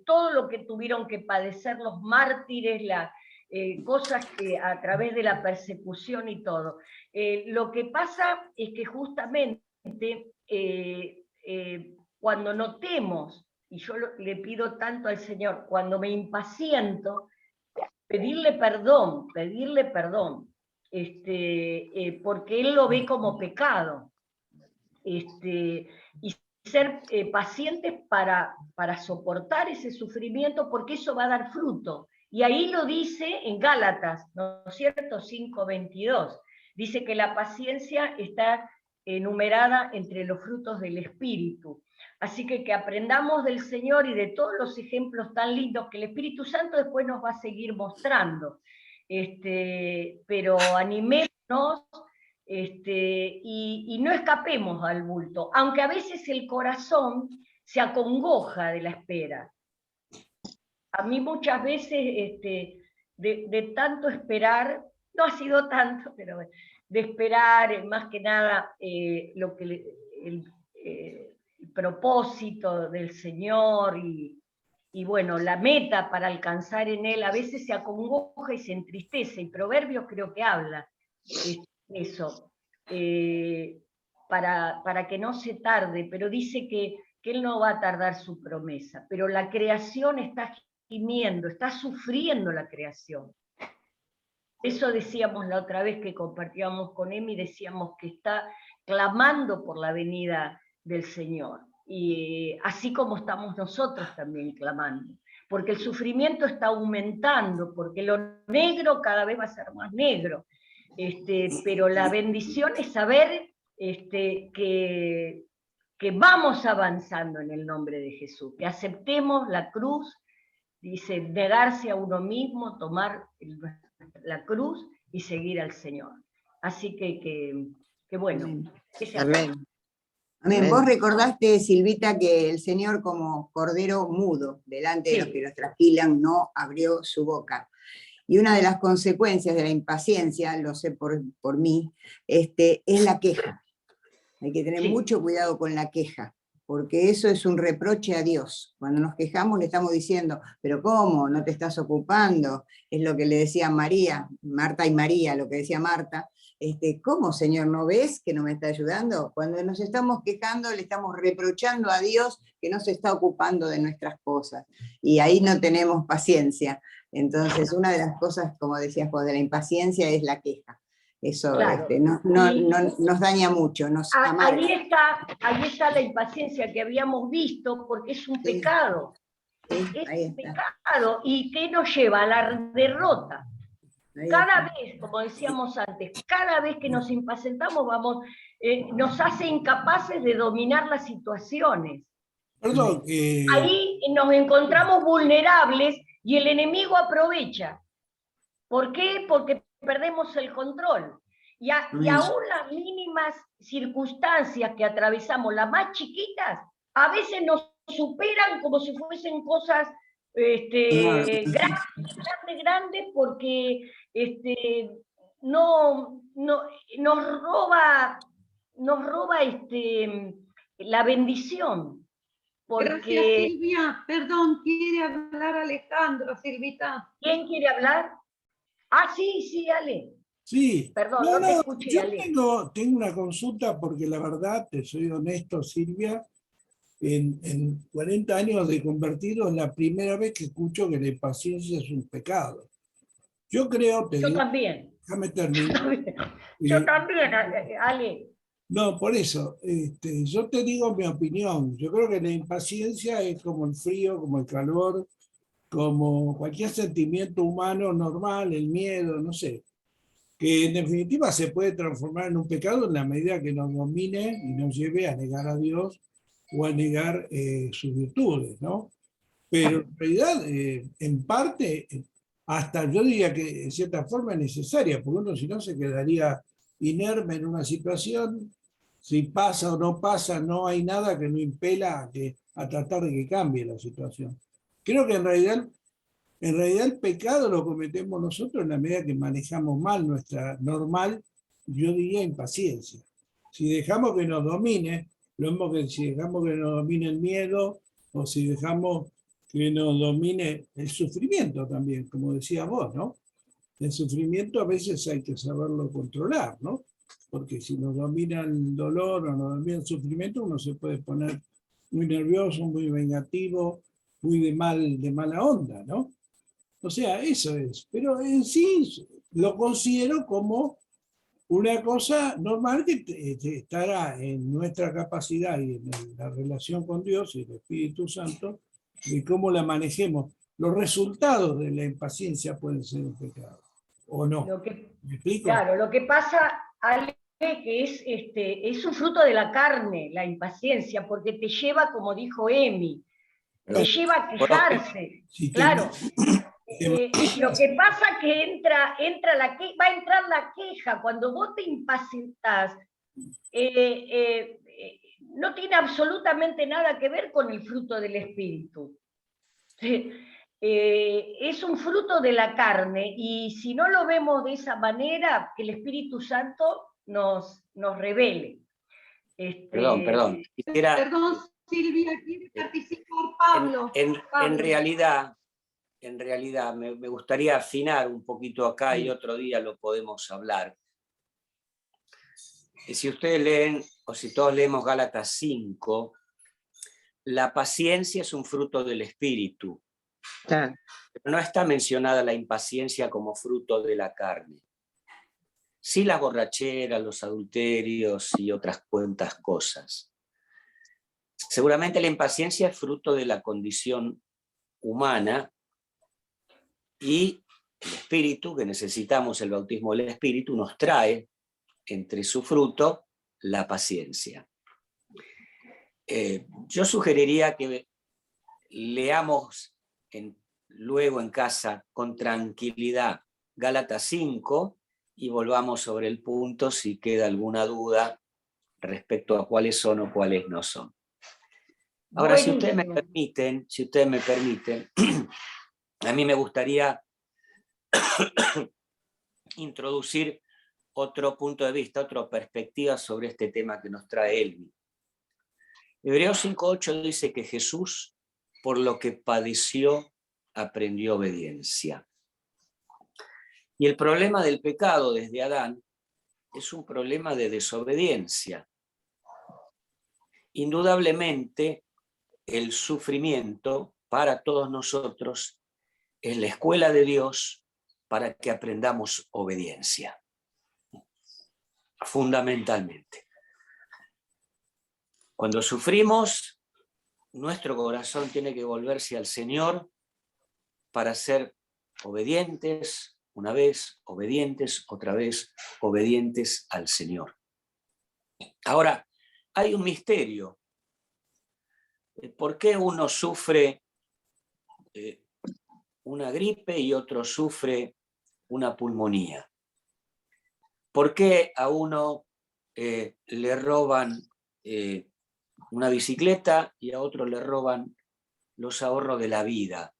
todo lo que tuvieron que padecer los mártires, cosas que a través de la persecución y todo. Lo que pasa es que justamente cuando notemos, y yo le pido tanto al Señor, cuando me impaciento, pedirle perdón, porque Él lo ve como pecado, y ser pacientes para soportar ese sufrimiento, porque eso va a dar fruto. Y ahí lo dice en Gálatas, ¿no es cierto? 5:22. Dice que la paciencia está enumerada entre los frutos del Espíritu. Así que aprendamos del Señor y de todos los ejemplos tan lindos que el Espíritu Santo después nos va a seguir mostrando. Pero animémonos y no escapemos al bulto, aunque a veces el corazón se acongoja de la espera. A mí muchas veces, de tanto esperar, no ha sido tanto, pero de esperar más que nada lo que el propósito del Señor y bueno, la meta para alcanzar en Él, a veces se acongoja y se entristece, y Proverbios creo que habla eso, para que no se tarde, pero dice que Él no va a tardar su promesa, pero la creación está gimiendo, está sufriendo la creación. Eso decíamos la otra vez que compartíamos con Emi, decíamos que está clamando por la venida del Señor, y así como estamos nosotros también clamando, porque el sufrimiento está aumentando, porque lo negro cada vez va a ser más negro, pero la bendición es saber que vamos avanzando en el nombre de Jesús, que aceptemos la cruz, dice, negarse a uno mismo, tomar la cruz y seguir al Señor. Así que bueno. Amén. Amén. Vos recordaste, Silvita, que el Señor como cordero mudo, delante de los que los trasquilan, no abrió su boca. Y una de las consecuencias de la impaciencia, lo sé por mí, es la queja. Hay que tener mucho cuidado con la queja, porque eso es un reproche a Dios. Cuando nos quejamos le estamos diciendo, pero ¿cómo? ¿No te estás ocupando? Es lo que le decía María, Marta y María, lo que decía Marta. ¿Cómo, Señor, no ves que no me está ayudando? Cuando nos estamos quejando le estamos reprochando a Dios que no se está ocupando de nuestras cosas. Y ahí no tenemos paciencia. Entonces, una de las cosas, como decías vos, de la impaciencia es la queja. Eso claro. nos daña mucho, nos amarga. Ahí está la impaciencia que habíamos visto, porque es un pecado. Es un pecado. ¿Y qué nos lleva? A la derrota. Cada vez, como decíamos antes, cada vez que nos impacientamos, nos hace incapaces de dominar las situaciones. Perdón. Ahí nos encontramos vulnerables y el enemigo aprovecha. ¿Por qué? Porque perdemos el control. Y aún las mínimas circunstancias que atravesamos, las más chiquitas, a veces nos superan como si fuesen cosas grandes, porque nos roba la bendición. Porque... Gracias, Silvia. Perdón, quiere hablar Alejandro, Silvita. ¿Quién quiere hablar? Sí, Ale. Sí. Perdón, no te escuché, yo Ale. tengo una consulta porque la verdad, te soy honesto, Silvia, en 40 años de convertido es la primera vez que escucho que la impaciencia es un pecado. Yo creo... También. Déjame terminar. Yo también, Ale. No, por eso, yo te digo mi opinión. Yo creo que la impaciencia es como el frío, como el calor, como cualquier sentimiento humano normal, el miedo, no sé, que en definitiva se puede transformar en un pecado en la medida que nos domine y nos lleve a negar a Dios o a negar sus virtudes, ¿no? Pero en realidad, en parte, hasta yo diría que en cierta forma es necesaria, porque uno si no se quedaría inerme en una situación, si pasa o no pasa, no hay nada que no impela a tratar de que cambie la situación. Creo que en realidad el pecado lo cometemos nosotros en la medida que manejamos mal nuestra normal, yo diría, impaciencia. Si dejamos que nos domine, lo mismo que si dejamos que nos domine el miedo, o si dejamos que nos domine el sufrimiento también, como decías vos, ¿no? El sufrimiento a veces hay que saberlo controlar, ¿no? Porque si nos domina el dolor o nos domina el sufrimiento, uno se puede poner muy nervioso, muy vengativo, muy de mala onda, ¿no? O sea, eso es. Pero en sí lo considero como una cosa normal que estará en nuestra capacidad y en la relación con Dios y el Espíritu Santo, de cómo la manejemos. Los resultados de la impaciencia pueden ser un pecado, ¿o no? ¿Me explico? Claro, lo que pasa, Ale, que es un fruto de la carne, la impaciencia, porque te lleva, como dijo Emi, te lleva a quejarse. Claro. Lo que pasa que va a entrar la queja. Cuando vos te impacientás, no tiene absolutamente nada que ver con el fruto del Espíritu. Es un fruto de la carne, y si no lo vemos de esa manera, que el Espíritu Santo nos revele. Perdón. Perdón, Silvia, quiere participar Pablo. En realidad me gustaría afinar un poquito acá y otro día lo podemos hablar. Si ustedes leen, o si todos leemos Gálatas 5, la paciencia es un fruto del Espíritu. Pero no está mencionada la impaciencia como fruto de la carne. Sí las borracheras, los adulterios y otras cuantas cosas. Seguramente la impaciencia es fruto de la condición humana, y el Espíritu, que necesitamos el bautismo del Espíritu, nos trae entre su fruto la paciencia. Yo sugeriría que leamos luego en casa con tranquilidad Gálatas 5 y volvamos sobre el punto si queda alguna duda respecto a cuáles son o cuáles no son. Ahora, si ustedes me permiten, a mí me gustaría introducir otro punto de vista, otra perspectiva sobre este tema que nos trae Elmi. Hebreos 5:8 dice que Jesús, por lo que padeció, aprendió obediencia. Y el problema del pecado desde Adán es un problema de desobediencia. Indudablemente, el sufrimiento para todos nosotros es la escuela de Dios para que aprendamos obediencia, fundamentalmente. Cuando sufrimos, nuestro corazón tiene que volverse al Señor para ser obedientes una vez, obedientes otra vez, obedientes al Señor. Ahora, hay un misterio. ¿Por qué uno sufre una gripe y otro sufre una pulmonía? ¿Por qué a uno le roban una bicicleta y a otro le roban los ahorros de la vida?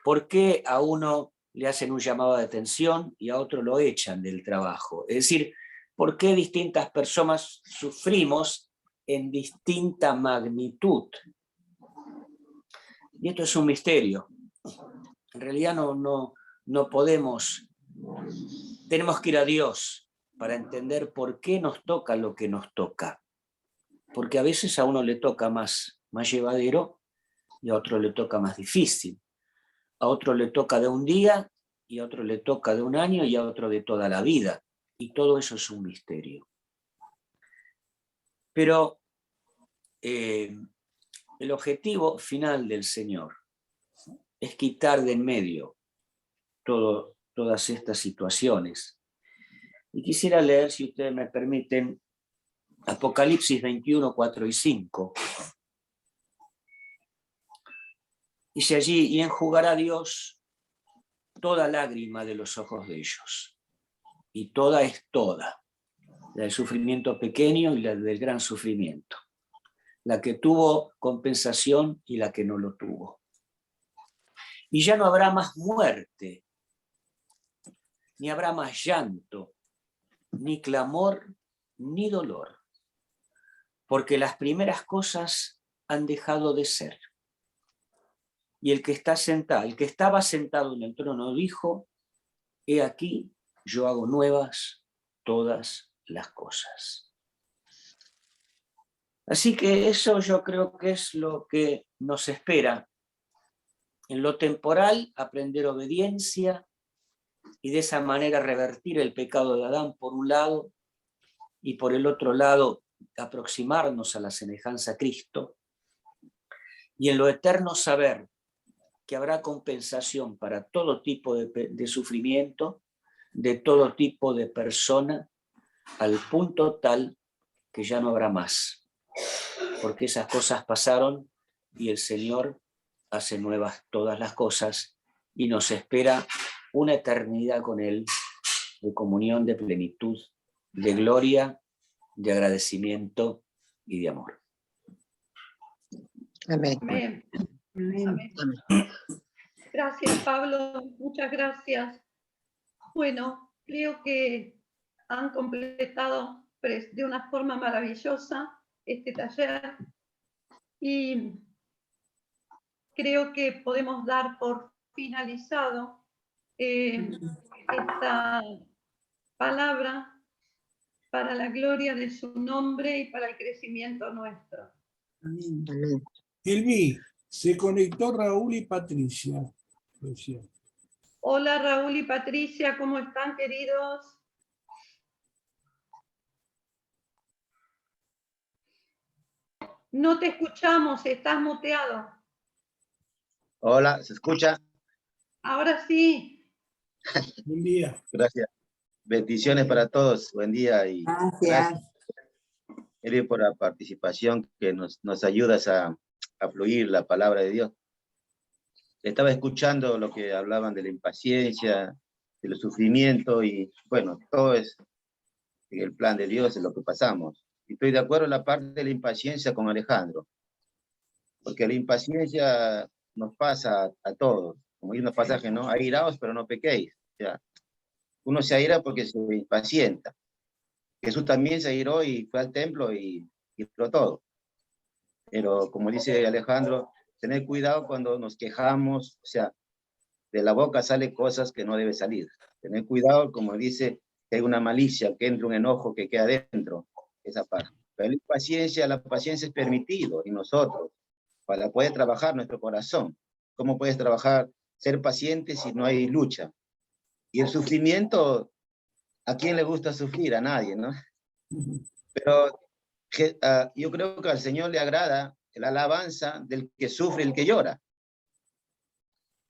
¿Por qué a uno le hacen un llamado de atención y a otro lo echan del trabajo? Es decir, ¿por qué distintas personas sufrimos en distinta magnitud? Y esto es un misterio. En realidad no podemos, tenemos que ir a Dios para entender por qué nos toca lo que nos toca. Porque a veces a uno le toca más llevadero y a otro le toca más difícil. A otro le toca de un día y a otro le toca de un año y a otro de toda la vida. Y todo eso es un misterio. Pero el objetivo final del Señor es quitar de en medio todas estas situaciones. Y quisiera leer, si ustedes me permiten, Apocalipsis 21, 4 y 5. Dice allí: y enjugará Dios toda lágrima de los ojos de ellos. Y toda es toda, la del sufrimiento pequeño y la del gran sufrimiento, la que tuvo compensación y la que no lo tuvo. Y ya no habrá más muerte, ni habrá más llanto, ni clamor, ni dolor, porque las primeras cosas han dejado de ser. Y el que estaba sentado en el trono dijo: he aquí, yo hago nuevas todas las cosas. Así que eso yo creo que es lo que nos espera. En lo temporal, aprender obediencia y de esa manera revertir el pecado de Adán por un lado, y por el otro lado aproximarnos a la semejanza a Cristo. Y en lo eterno saber que habrá compensación para todo tipo de sufrimiento, de todo tipo de persona, al punto tal que ya no habrá más. Porque esas cosas pasaron y el Señor hace nuevas todas las cosas y nos espera una eternidad con Él, de comunión, de plenitud, de gloria, de agradecimiento y de amor. Amén. Amén. Amén. Amén. Gracias, Pablo. Muchas gracias. Bueno, creo que han completado de una forma maravillosa este taller y creo que podemos dar por finalizado esta palabra para la gloria de su nombre y para el crecimiento nuestro. Amén. Elvi, se conectó Raúl y Patricia. Hola Raúl y Patricia, ¿cómo están, queridos? No te escuchamos, estás muteado. Hola, ¿se escucha? Ahora sí. Buen día. Gracias. Bendiciones para todos. Buen día y Gracias. Eli, por la participación que nos ayudas a fluir la palabra de Dios. Estaba escuchando lo que hablaban de la impaciencia, de los sufrimientos y bueno, todo es en el plan de Dios, es lo que pasamos. Y estoy de acuerdo en la parte de la impaciencia con Alejandro, porque la impaciencia nos pasa a todos. Como dice un pasaje, ¿no? Airaos, pero no pequéis. O sea, uno se aira porque se impacienta. Jesús también se airó y fue al templo y tiró todo. Pero como dice Alejandro, tener cuidado cuando nos quejamos, o sea, de la boca salen cosas que no debe salir. Tener cuidado, como dice, que hay una malicia, que entra un enojo que queda dentro, esa parte. Pero la paciencia es permitido en nosotros, para poder trabajar nuestro corazón. ¿Cómo puedes trabajar, ser paciente si no hay lucha? Y el sufrimiento, ¿a quién le gusta sufrir? A nadie, ¿no? Pero yo creo que al Señor le agrada la alabanza del que sufre, el que llora.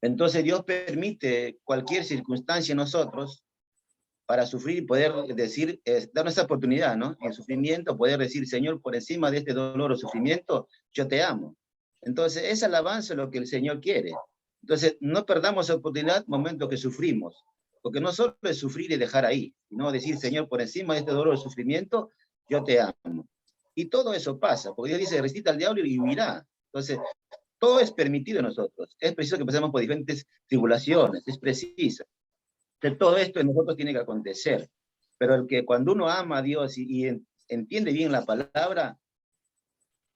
Entonces Dios permite cualquier circunstancia en nosotros para sufrir y poder decir, darnos esa oportunidad, ¿no? En el sufrimiento, poder decir, Señor, por encima de este dolor o sufrimiento, yo te amo. Entonces, esa alabanza es lo que el Señor quiere. Entonces, no perdamos la oportunidad en el momento que sufrimos, porque no solo es sufrir y dejar ahí, sino decir, Señor, por encima de este dolor o sufrimiento, yo te amo. Y todo eso pasa, porque Dios dice, resista al diablo y vivirá. Entonces, todo es permitido en nosotros. Es preciso que pasemos por diferentes tribulaciones, es preciso. Entonces, todo esto en nosotros tiene que acontecer. Pero el que cuando uno ama a Dios y entiende bien la palabra,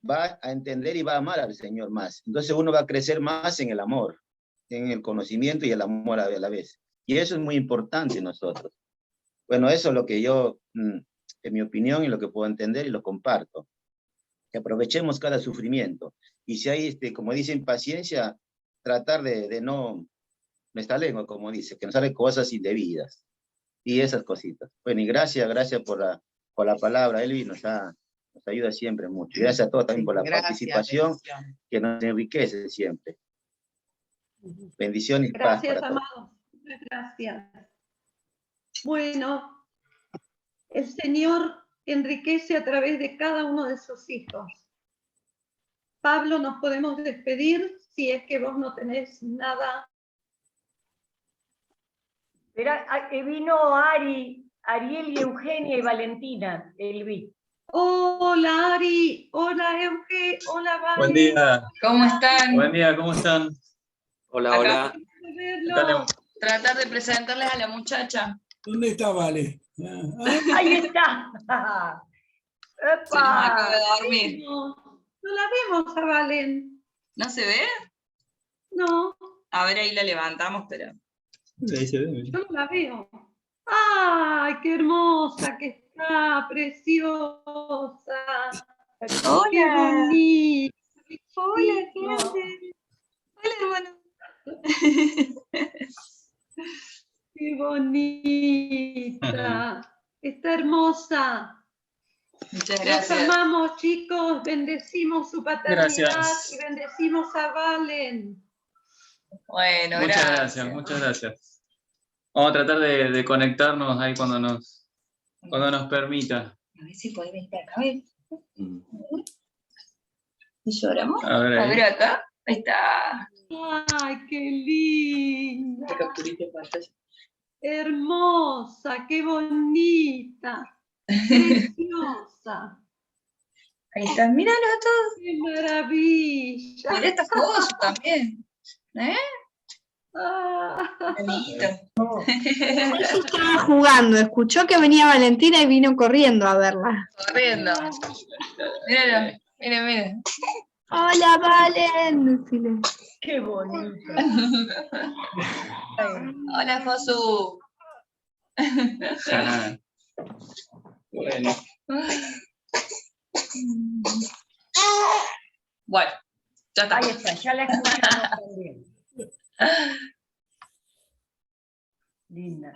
va a entender y va a amar al Señor más. Entonces uno va a crecer más en el amor, en el conocimiento y el amor a la vez. Y eso es muy importante en nosotros. Bueno, eso es lo que yo, en mi opinión, y lo que puedo entender y lo comparto. Que aprovechemos cada sufrimiento. Y si hay, como dice, impaciencia, tratar de no, nuestra lengua, como dice, que nos salen cosas indebidas. Y esas cositas. Bueno, y gracias por la palabra, Elvi, nos ayuda siempre mucho. Gracias a todos también por la participación, que nos enriquece siempre. Bendiciones y paz Gracias, para todos. amados. Muchas gracias. Bueno, el Señor enriquece a través de cada uno de sus hijos. Pablo, nos podemos despedir si es que vos no tenés nada Vino Ariel y Eugenia y Valentina, Elvi. Hola Ari, hola Euge, hola Vale. Buen día. ¿Cómo están? Buen día, ¿cómo están? Hola, Acá. hola. Verlo. Tratar de presentarles a la muchacha. ¿Dónde está Vale? Ahí está. Se nos acaba de dormir. No la vemos a Valen. ¿No se ve? No, A ver, ahí la levantamos, pero... Ahí se ve. yo no la veo. ¡Ay, qué hermosa que está! ¡Preciosa! Hola. ¡Qué bonita! Hola, gente. Hola, hermano. ¡Qué bonita! Está hermosa. Muchas Los gracias. amamos, chicos. Bendecimos su paternidad Gracias. y bendecimos a Valen. Bueno, Muchas gracias. gracias, muchas gracias. Vamos a tratar de conectarnos ahí cuando nos permita. A ver si podés venir acá, a ver. ¿Y lloramos? A ver, ahí. Acá. Ahí está. ¡Ay, qué linda! Te capturiste pantalla. Hermosa, qué bonita, preciosa. Ahí está, míralo a todos. ¡Qué maravilla! Mira esta foto también. ¿Eh? Ah. Bonito. Ella estaba jugando, escuchó que venía Valentina y vino corriendo a verla. Corriendo. Míralo, miren. Hola, Valen. Decile. Qué bonito. Hola, Josu. Bueno. Bueno, ya está. Ahí está, ya la escuchamos también. Linda.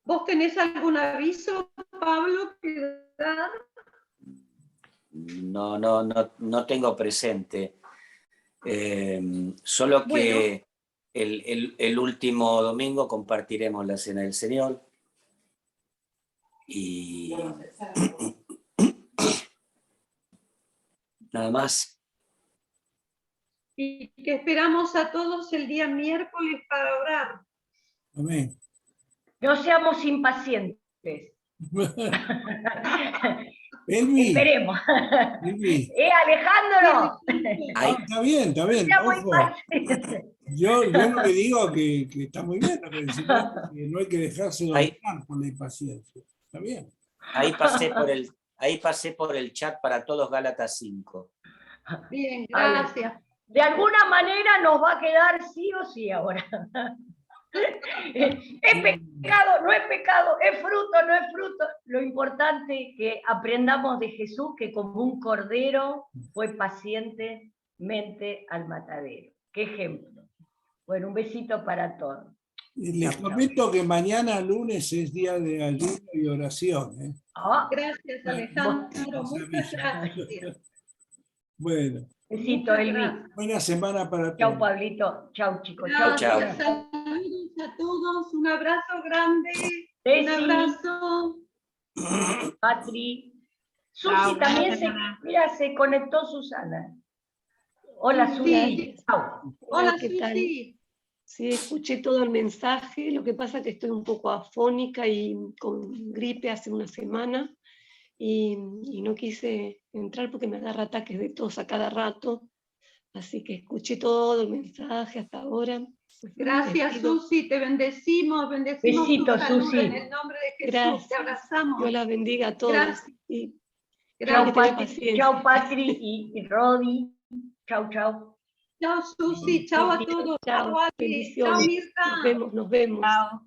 ¿Vos tenés algún aviso, Pablo, que dar? No tengo presente. Solo que el último domingo compartiremos la Cena del Señor. Y nada más. Y que esperamos a todos el día miércoles para orar. Amén. No seamos impacientes. Elvi, Esperemos. Elvi. Alejandro. Está bien, está bien. Seamos Ojo. impacientes. Yo no le digo que está muy bien, lo que decimos, que no hay que dejarse dominar por la impaciencia. Está bien. Ahí pasé por el chat para todos Gálatas 5. Bien, gracias. De alguna manera nos va a quedar sí o sí ahora. Es pecado, no es pecado, es fruto, no es fruto. Lo importante es que aprendamos de Jesús que como un cordero fue pacientemente al matadero. Qué ejemplo. Bueno, un besito para todos. Les comento que mañana lunes es día de ayuno y oración. ¿Eh? Gracias, Alejandro. Muchas gracias. Bueno. Besito, Elvi. Buena semana para todos. Chau, Pablito. Chau, chicos. Gracias. Chau. Saludos a todos. Un abrazo grande. Ceci. Un abrazo. Patri. Chau, Susi también buena se conectó Susana. Hola, Susi. Chau. Hola, ¿qué tal? Susi. Sí, escuché todo el mensaje, lo que pasa es que estoy un poco afónica y con gripe hace una semana y no quise entrar porque me agarra ataques de tos a cada rato, así que escuché todo el mensaje hasta ahora. Gracias, Susi, te bendecimos Besito, tu salud Susi. en el nombre de Jesús. Gracias. Te abrazamos. Dios la bendiga a todos. Gracias. Y Chau, que tengan Patri, paciencia. chau, Patri y Rodi. Chau, chau. Chao, Susi. Chao a todos. Chao, Chao, Ali. Chao, bendiciones. Mirta. Nos vemos. Chao.